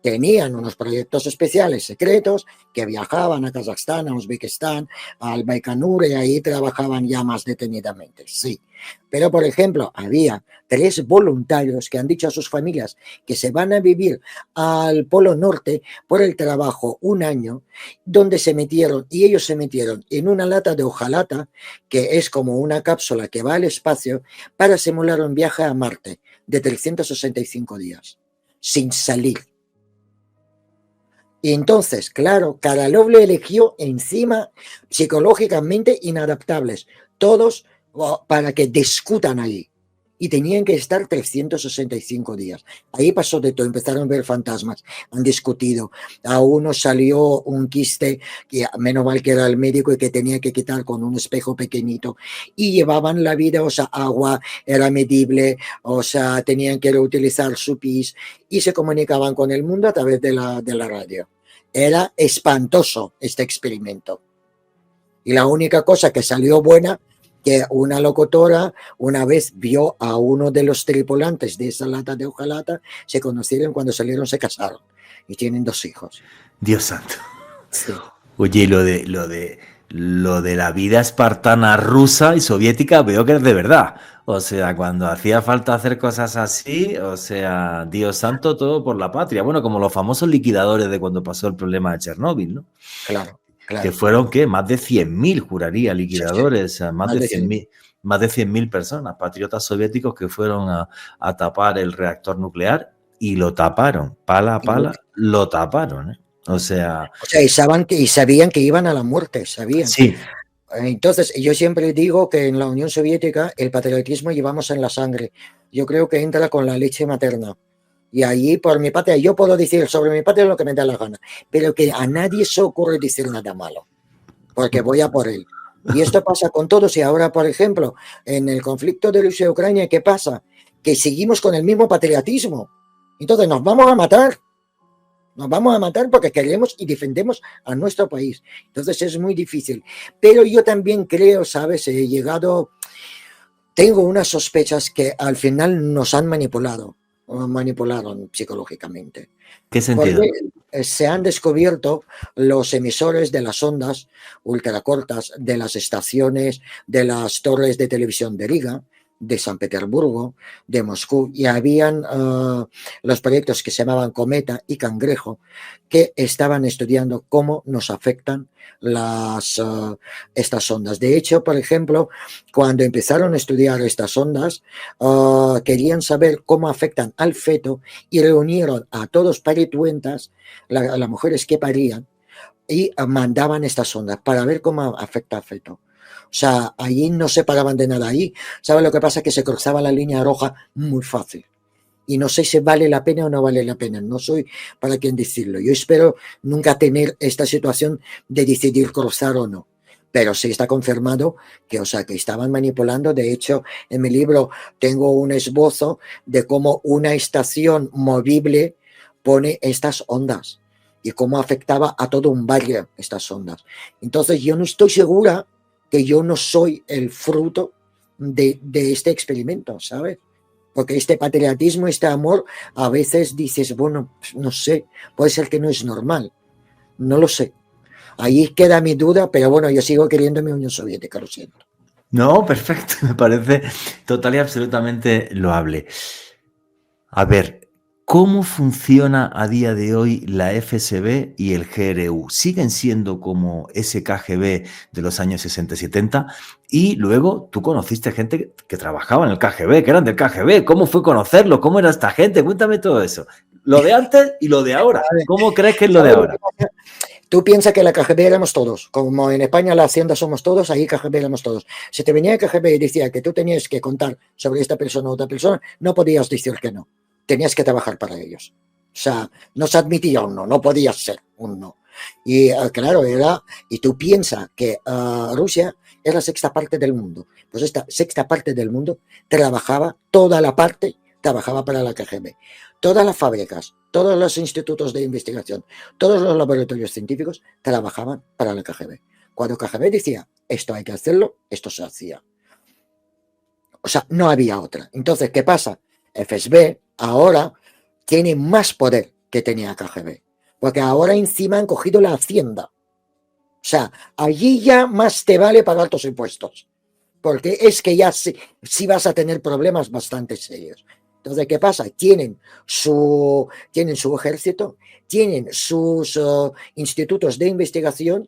D: Tenían unos proyectos especiales secretos que viajaban a Kazajstán, a Uzbekistán, al Baikonur y ahí trabajaban ya más detenidamente, sí. Pero, por ejemplo, había 3 voluntarios que han dicho a sus familias que se van a vivir al Polo Norte por el trabajo 1 año, donde se metieron, y ellos se metieron en una lata de hojalata, que es como una cápsula que va al espacio, para simular un viaje a Marte de 365 días, sin salir. Y entonces, claro, Károlov le eligió encima psicológicamente inadaptables, todos para que discutan ahí. Y tenían que estar 365 días. Ahí pasó de todo, empezaron a ver fantasmas, han discutido. A uno salió un quiste, que menos mal que era el médico y que tenía que quitar con un espejo pequeñito. Y llevaban la vida, o sea, agua era medible, o sea, tenían que reutilizar su pis y se comunicaban con el mundo a través de la radio. Era espantoso este experimento. Y la única cosa que salió buena, que una locutora una vez vio a uno de los tripulantes de esa lata de hojalata, se conocieron, cuando salieron se casaron y tienen 2 hijos.
A: Dios santo.
D: Sí.
A: Oye, lo de la vida espartana rusa y soviética veo que es de verdad. O sea, cuando hacía falta hacer cosas así, o sea, Dios santo, todo por la patria. Bueno, como los famosos liquidadores de cuando pasó el problema de Chernóbil, ¿no?
D: Claro, claro.
A: Que fueron, ¿qué? Más de 100.000, juraría, liquidadores. Sí, sí. O sea, más de 100.000 personas, patriotas soviéticos que fueron a tapar el reactor nuclear y lo taparon. Pala a pala, lo taparon, ¿eh? O sea, y
D: sabían que iban a la muerte, sabían.
A: Sí.
D: Entonces, yo siempre digo que en la Unión Soviética el patriotismo llevamos en la sangre. Yo creo que entra con la leche materna. Y allí, por mi patria, yo puedo decir sobre mi patria lo que me da la gana, pero que a nadie se ocurre decir nada malo, porque voy a por él. Y esto pasa con todos. Y ahora, por ejemplo, en el conflicto de Rusia y Ucrania, ¿qué pasa? Que seguimos con el mismo patriotismo. Entonces nos vamos a matar. Nos vamos a matar porque queremos y defendemos a nuestro país. Entonces es muy difícil. Pero yo también creo, ¿sabes? Tengo unas sospechas que al final nos han manipularon psicológicamente.
A: ¿Qué sentido?
D: Porque se han descubierto los emisores de las ondas ultracortas de las estaciones, de las torres de televisión de Riga, de San Petersburgo, de Moscú, y habían los proyectos que se llamaban Cometa y Cangrejo, que estaban estudiando cómo nos afectan estas ondas. De hecho, por ejemplo, cuando empezaron a estudiar estas ondas, querían saber cómo afectan al feto y reunieron a todos parituentas, las mujeres que parían, y mandaban estas ondas para ver cómo afecta al feto. O sea, allí no se paraban de nada. Ahí, ¿sabes lo que pasa? Que se cruzaba la línea roja muy fácil. Y no sé si vale la pena o no vale la pena. No soy para quien decirlo. Yo espero nunca tener esta situación de decidir cruzar o no. Pero sí está confirmado que, o sea, que estaban manipulando. De hecho, en mi libro tengo un esbozo de cómo una estación movible pone estas ondas y cómo afectaba a todo un barrio estas ondas. Entonces, yo no estoy segura que yo no soy el fruto de este experimento, ¿sabes? Porque este patriotismo, este amor, a veces dices, bueno, no sé, puede ser que no es normal, no lo sé. Ahí queda mi duda, pero bueno, yo sigo queriendo mi Unión Soviética, lo siento.
A: No, perfecto, me parece total y absolutamente loable. A ver, ¿cómo funciona a día de hoy la FSB y el GRU? ¿Siguen siendo como ese KGB de los años 60 y 70? Y luego tú conociste gente que trabajaba en el KGB, que eran del KGB. ¿Cómo fue conocerlo? ¿Cómo era esta gente? Cuéntame todo eso. Lo de antes y lo de ahora. ¿Cómo crees que es lo de
D: ¿Sabes lo
A: ahora?
D: que pasa? Tú piensas que la KGB éramos todos, como en España la Hacienda somos todos, ahí KGB éramos todos. Si te venía el KGB y decía que tú tenías que contar sobre esta persona o otra persona, no podías decir que no. Tenías que trabajar para ellos. O sea, no se admitía un no, no podías ser un no. Y claro, y tú piensas que Rusia es la sexta parte del mundo. Pues esta sexta parte del mundo toda la parte trabajaba para la KGB. Todas las fábricas, todos los institutos de investigación, todos los laboratorios científicos trabajaban para la KGB. Cuando KGB decía, esto hay que hacerlo, esto se hacía. O sea, no había otra. Entonces, ¿qué pasa? FSB ahora tiene más poder que tenía KGB, porque ahora encima han cogido la Hacienda. O sea, allí ya más te vale pagar tus impuestos, porque es que ya sí vas a tener problemas bastante serios. Entonces, ¿qué pasa? Tienen su ejército, tienen sus institutos de investigación,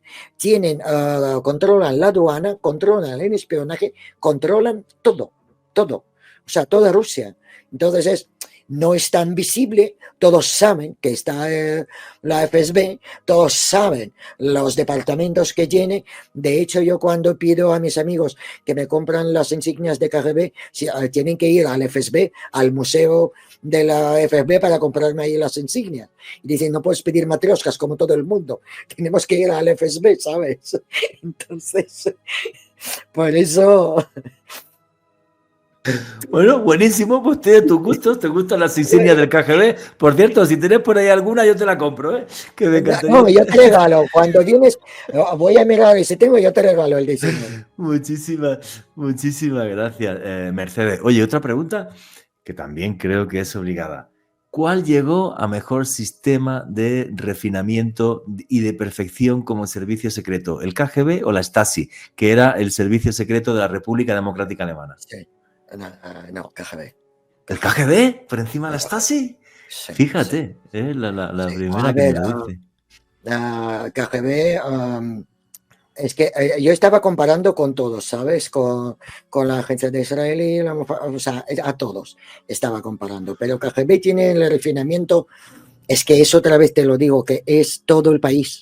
D: controlan la aduana, controlan el espionaje, controlan todo. O sea, toda Rusia. Entonces no es tan visible, todos saben que está la FSB, todos saben los departamentos que tiene. De hecho, yo cuando pido a mis amigos que me compran las insignias de KGB, tienen que ir al FSB, al museo de la FSB para comprarme ahí las insignias. Y dicen, no puedes pedir matrioscas como todo el mundo, tenemos que ir al FSB, ¿sabes? Entonces, por eso...
A: Bueno, buenísimo, pues tiene tus gustos, te gustan las insignias del KGB. Por cierto, si tienes por ahí alguna, yo te la compro, ¿eh? Que me encantaría.
D: No, yo te regalo, cuando vienes, voy a mirar ese tengo, yo te regalo el diseño.
A: Muchísimas gracias, Mercedes. Oye, otra pregunta que también creo que es obligada. ¿Cuál llegó a mejor sistema de refinamiento y de perfección como servicio secreto? ¿El KGB o la Stasi, que era el servicio secreto de la República Democrática Alemana?
D: Sí. No, KGB.
A: ¿El KGB por encima de la Stasi?
D: Sí,
A: Fíjate,
D: sí.
A: La
D: Sí.
A: primera
D: A
A: que
D: ver,
A: me lo dice.
D: KGB, es que yo estaba comparando con todos, ¿sabes? Con la agencia de Israel, o sea, a todos estaba comparando. Pero KGB tiene el refinamiento, es que eso otra vez te lo digo, que es todo el país.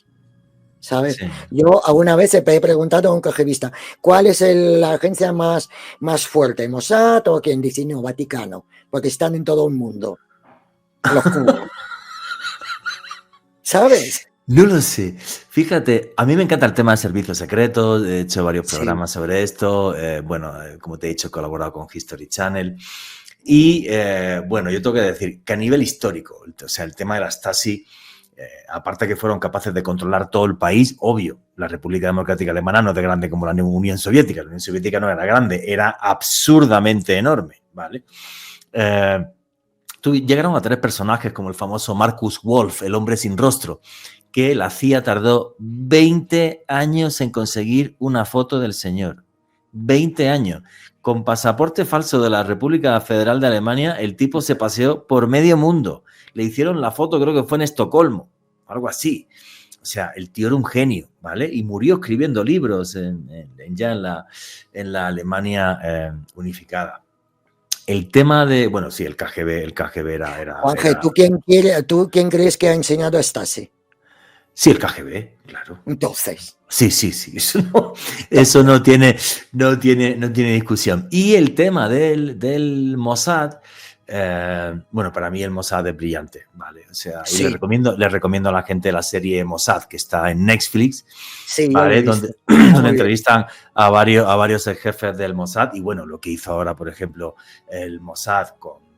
D: ¿Sabes?
A: Sí.
D: Yo alguna vez he preguntado a un KGBista, ¿cuál es la agencia más fuerte? ¿Mossad o quien dice no, Vaticano? Porque están en todo el mundo. Los cubos. ¿Sabes?
A: No lo sé. Fíjate, a mí me encanta el tema de servicios secretos, he hecho varios programas sobre esto, como te he dicho, he colaborado con History Channel y, yo tengo que decir que a nivel histórico, o sea, el tema de la Stasi, aparte que fueron capaces de controlar todo el país, obvio, la República Democrática Alemana no es de grande como la Unión Soviética, la Unión Soviética no era grande, era absurdamente enorme, ¿vale? Llegaron a tener personajes como el famoso Markus Wolf, el hombre sin rostro, que la CIA tardó 20 años en conseguir una foto del señor. 20 años. Con pasaporte falso de la República Federal de Alemania, el tipo se paseó por medio mundo. Le hicieron la foto, creo que fue en Estocolmo, algo así. O sea, el tío era un genio, ¿vale? Y murió escribiendo libros ya en la Alemania unificada. El tema de, sí, el KGB era...
D: Juanje, ¿tú quién crees que ha enseñado a Stasi?
A: Sí, el KGB, claro.
D: Entonces.
A: Sí. Eso no tiene discusión. Y el tema del Mossad, para mí el Mossad es brillante, ¿vale? O sea, sí. le recomiendo a la gente la serie Mossad, que está en Netflix,
D: sí,
A: ¿vale? Donde entrevistan a varios jefes del Mossad. Y lo que hizo ahora, por ejemplo, el Mossad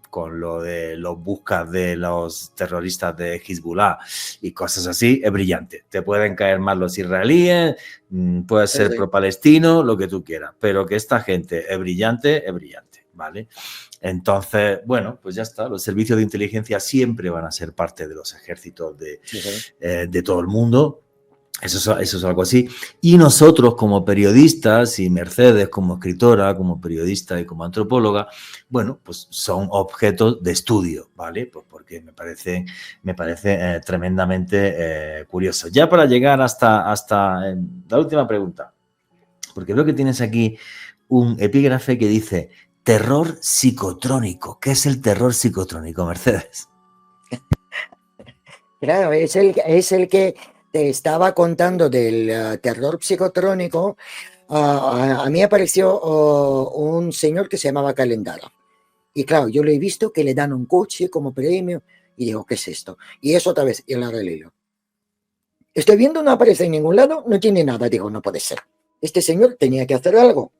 A: con lo de los buscas de los terroristas de Hezbollah y cosas así, es brillante. Te pueden caer mal los israelíes, puedes ser pro-palestino, lo que tú quieras, pero que esta gente es brillante, ¿vale? Entonces, pues ya está. Los servicios de inteligencia siempre van a ser parte de los ejércitos de todo el mundo. Eso es algo así. Y nosotros como periodistas, y Mercedes como escritora, como periodista y como antropóloga, bueno, pues son objetos de estudio, ¿vale? Pues porque me parece tremendamente curioso. Ya para llegar hasta la última pregunta, porque veo que tienes aquí un epígrafe que dice terror psicotrónico. ¿Qué es el terror psicotrónico, Mercedes?
D: Claro, es el que te estaba contando del terror psicotrónico. A mí apareció un señor que se llamaba Calendara. Y claro, yo lo he visto que le dan un coche como premio y digo, ¿qué es esto? Y eso otra vez, y la releo. Estoy viendo, no aparece en ningún lado, no tiene nada. Digo, no puede ser. Este señor tenía que hacer algo.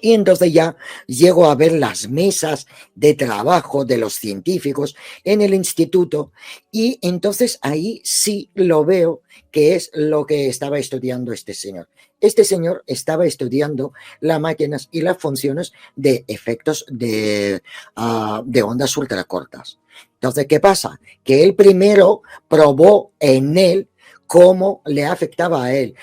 D: Y entonces ya llego a ver las mesas de trabajo de los científicos en el instituto y entonces ahí sí lo veo que es lo que estaba estudiando este señor. Este señor estaba estudiando las máquinas y las funciones de efectos de ondas ultracortas. Entonces, ¿qué pasa? Que él primero probó en él cómo le afectaba a él,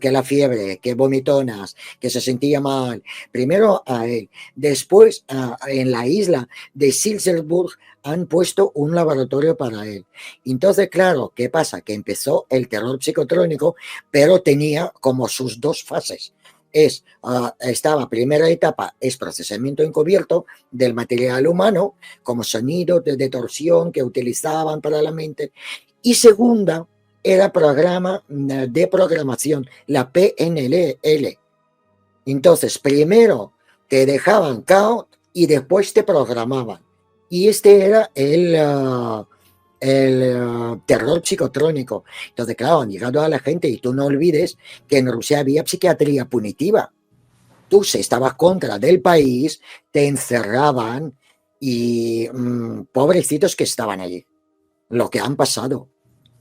D: que la fiebre, que vomitonas, que se sentía mal, primero a él, después en la isla de Silserburg han puesto un laboratorio para él. Entonces, claro, ¿qué pasa? Que empezó el terror psicotrónico, pero tenía como sus dos fases. Estaba primera etapa, es procesamiento encubierto del material humano, como sonidos de torsión que utilizaban para la mente, y segunda, era programa de programación, la PNL. Entonces, primero te dejaban caos y después te programaban. Y este era el terror psicotrónico. Entonces, claro, han llegado a la gente y tú no olvides que en Rusia había psiquiatría punitiva. Tú si estabas contra del país, te encerraban y pobrecitos que estaban allí. Lo que han pasado.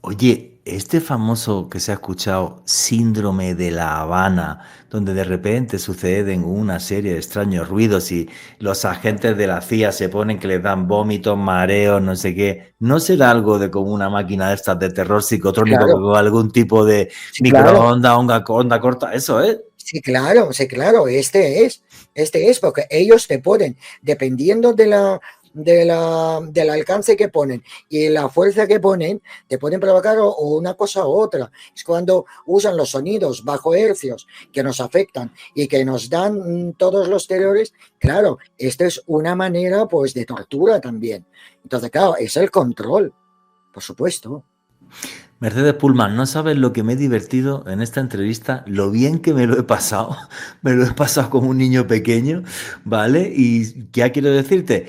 A: Oye, este famoso que se ha escuchado, síndrome de La Habana, donde de repente suceden una serie de extraños ruidos y los agentes de la CIA se ponen que les dan vómitos, mareos, no sé qué, ¿no será algo de como una máquina de estas de terror psicotrónico
D: Claro,
A: con algún tipo de
D: sí, claro.
A: microondas, onda corta? Eso es.
D: Sí, claro, este es, porque ellos te ponen, dependiendo del alcance que ponen y la fuerza que ponen, te pueden provocar o una cosa u otra. Es cuando usan los sonidos bajo hercios que nos afectan y que nos dan todos los terrores. Claro, esto es una manera pues de tortura también. Entonces, claro, es el control, por supuesto.
A: Mercedes Pullman, no sabes lo que me he divertido en esta entrevista, lo bien que me lo he pasado, me lo he pasado como un niño pequeño, ¿vale? Y ya quiero decirte,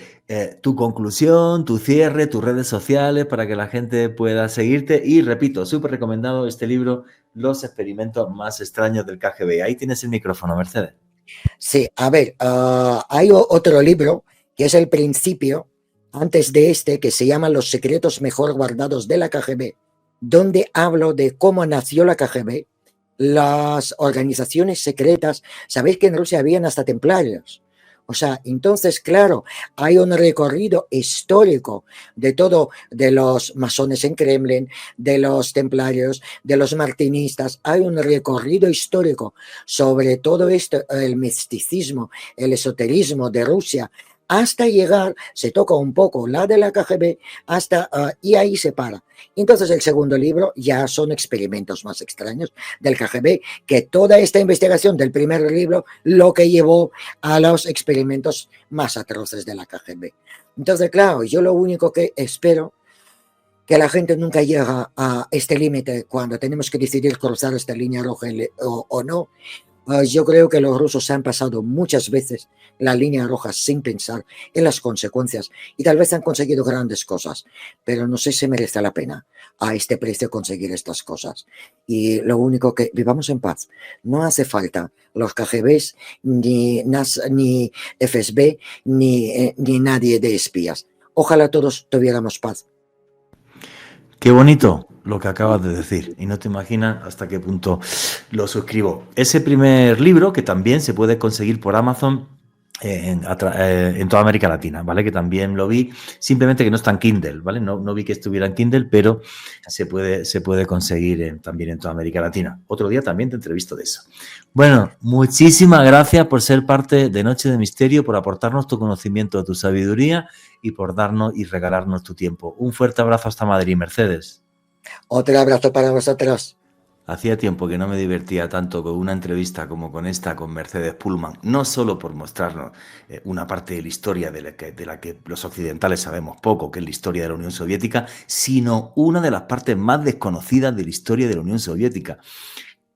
A: tu conclusión, tu cierre, tus redes sociales para que la gente pueda seguirte y repito, súper recomendado este libro, Los experimentos más extraños del KGB. Ahí tienes el micrófono, Mercedes.
D: Sí, a ver, hay otro libro que es el principio, antes de este, que se llama Los secretos mejor guardados de la KGB, donde hablo de cómo nació la KGB, las organizaciones secretas. Sabéis que en Rusia habían hasta templarios. O sea, entonces, claro, hay un recorrido histórico de todo, de los masones en Kremlin, de los templarios, de los martinistas. Hay un recorrido histórico sobre todo esto, el misticismo, el esoterismo de Rusia, hasta llegar, se toca un poco la de la KGB, y ahí se para. Entonces el segundo libro ya son experimentos más extraños del KGB, que toda esta investigación del primer libro lo que llevó a los experimentos más atroces de la KGB. Entonces, claro, yo lo único que espero que la gente nunca llega a este límite cuando tenemos que decidir cruzar esta línea roja o no. Yo creo que los rusos se han pasado muchas veces la línea roja sin pensar en las consecuencias y tal vez han conseguido grandes cosas, pero no sé si merece la pena a este precio conseguir estas cosas. Y lo único que vivamos en paz. No hace falta los KGBs, ni FSB, ni nadie de espías. Ojalá todos tuviéramos paz.
A: Qué bonito lo que acabas de decir y no te imaginas hasta qué punto lo suscribo. Ese primer libro, que también se puede conseguir por Amazon, en toda América Latina, ¿vale? Que también lo vi, simplemente que no está en Kindle, ¿vale? No vi que estuviera en Kindle, pero se puede conseguir también en toda América Latina. Otro día también te entrevisto de eso. Bueno, muchísimas gracias por ser parte de Noche de Misterio, por aportarnos tu conocimiento, tu sabiduría y por darnos y regalarnos tu tiempo. Un fuerte abrazo hasta Madrid, Mercedes.
D: Otro abrazo para vosotros.
A: Hacía tiempo que no me divertía tanto con una entrevista como con esta, con Mercedes Pullman, no solo por mostrarnos una parte de la historia de la que los occidentales sabemos poco, que es la historia de la Unión Soviética, sino una de las partes más desconocidas de la historia de la Unión Soviética.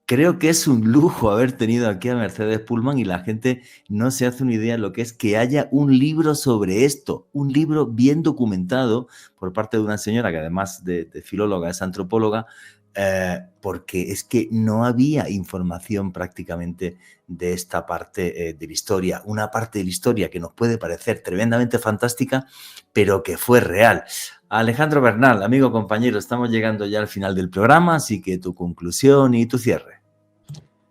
A: Creo que es un lujo haber tenido aquí a Mercedes Pullman y la gente no se hace una idea de lo que es que haya un libro sobre esto, un libro bien documentado por parte de una señora que además de filóloga es antropóloga, porque es que no había información prácticamente de esta parte de la historia, una parte de la historia que nos puede parecer tremendamente fantástica, pero que fue real. Alejandro Bernal, amigo, compañero, estamos llegando ya al final del programa, así que tu conclusión y tu cierre.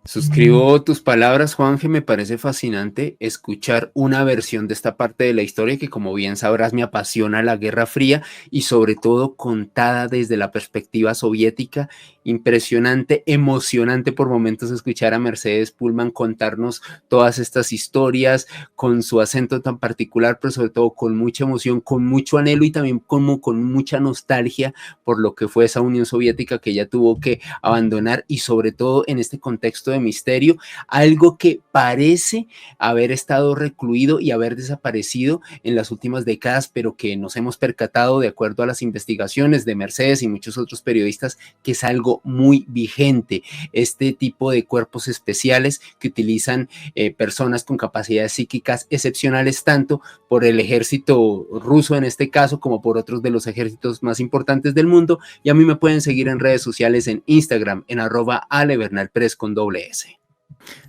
C: Suscribo tus palabras, Juanje. Me parece fascinante escuchar una versión de esta parte de la historia que, como bien sabrás, me apasiona la Guerra Fría y sobre todo contada desde la perspectiva soviética. Impresionante, emocionante por momentos escuchar a Mercedes Pullman contarnos todas estas historias con su acento tan particular, pero sobre todo con mucha emoción, con mucho anhelo y también como con mucha nostalgia por lo que fue esa Unión Soviética que ella tuvo que abandonar y sobre todo en este contexto de misterio, algo que parece haber estado recluido y haber desaparecido en las últimas décadas, pero que nos hemos percatado de acuerdo a las investigaciones de Mercedes y muchos otros periodistas que es algo muy vigente, este tipo de cuerpos especiales que utilizan personas con capacidades psíquicas excepcionales tanto por el ejército ruso en este caso como por otros de los ejércitos más importantes del mundo. Y a mí me pueden seguir en redes sociales en Instagram en @alebernalpress con @S.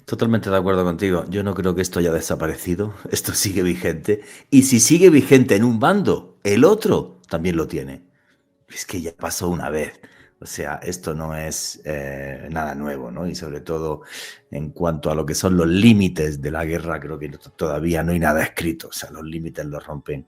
A: Totalmente de acuerdo contigo. Yo no creo que esto haya desaparecido. Esto sigue vigente. Y si sigue vigente en un bando, el otro también lo tiene. Es que ya pasó una vez. O sea, esto no es nada nuevo, ¿no? Y sobre todo en cuanto a lo que son los límites de la guerra, creo que todavía no hay nada escrito. O sea, los límites los rompen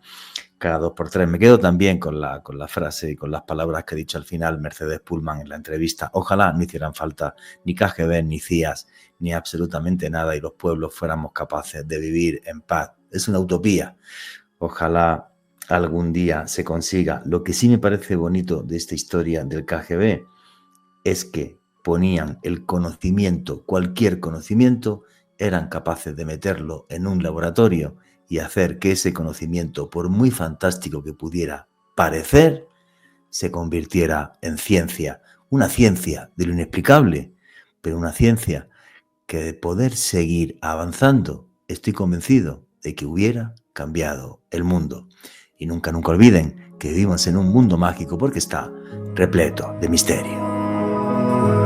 A: cada 2 por 3. Me quedo también con la frase y con las palabras que ha dicho al final Mercedes Pullman en la entrevista. Ojalá no hicieran falta ni KGB, ni CIAs, ni absolutamente nada y los pueblos fuéramos capaces de vivir en paz. Es una utopía. Ojalá algún día se consiga. Lo que sí me parece bonito de esta historia del KGB es que ponían el conocimiento, cualquier conocimiento, eran capaces de meterlo en un laboratorio y hacer que ese conocimiento, por muy fantástico que pudiera parecer, se convirtiera en ciencia. Una ciencia de lo inexplicable, pero una ciencia que de poder seguir avanzando, estoy convencido de que hubiera cambiado el mundo. Y nunca olviden que vivimos en un mundo mágico porque está repleto de misterio.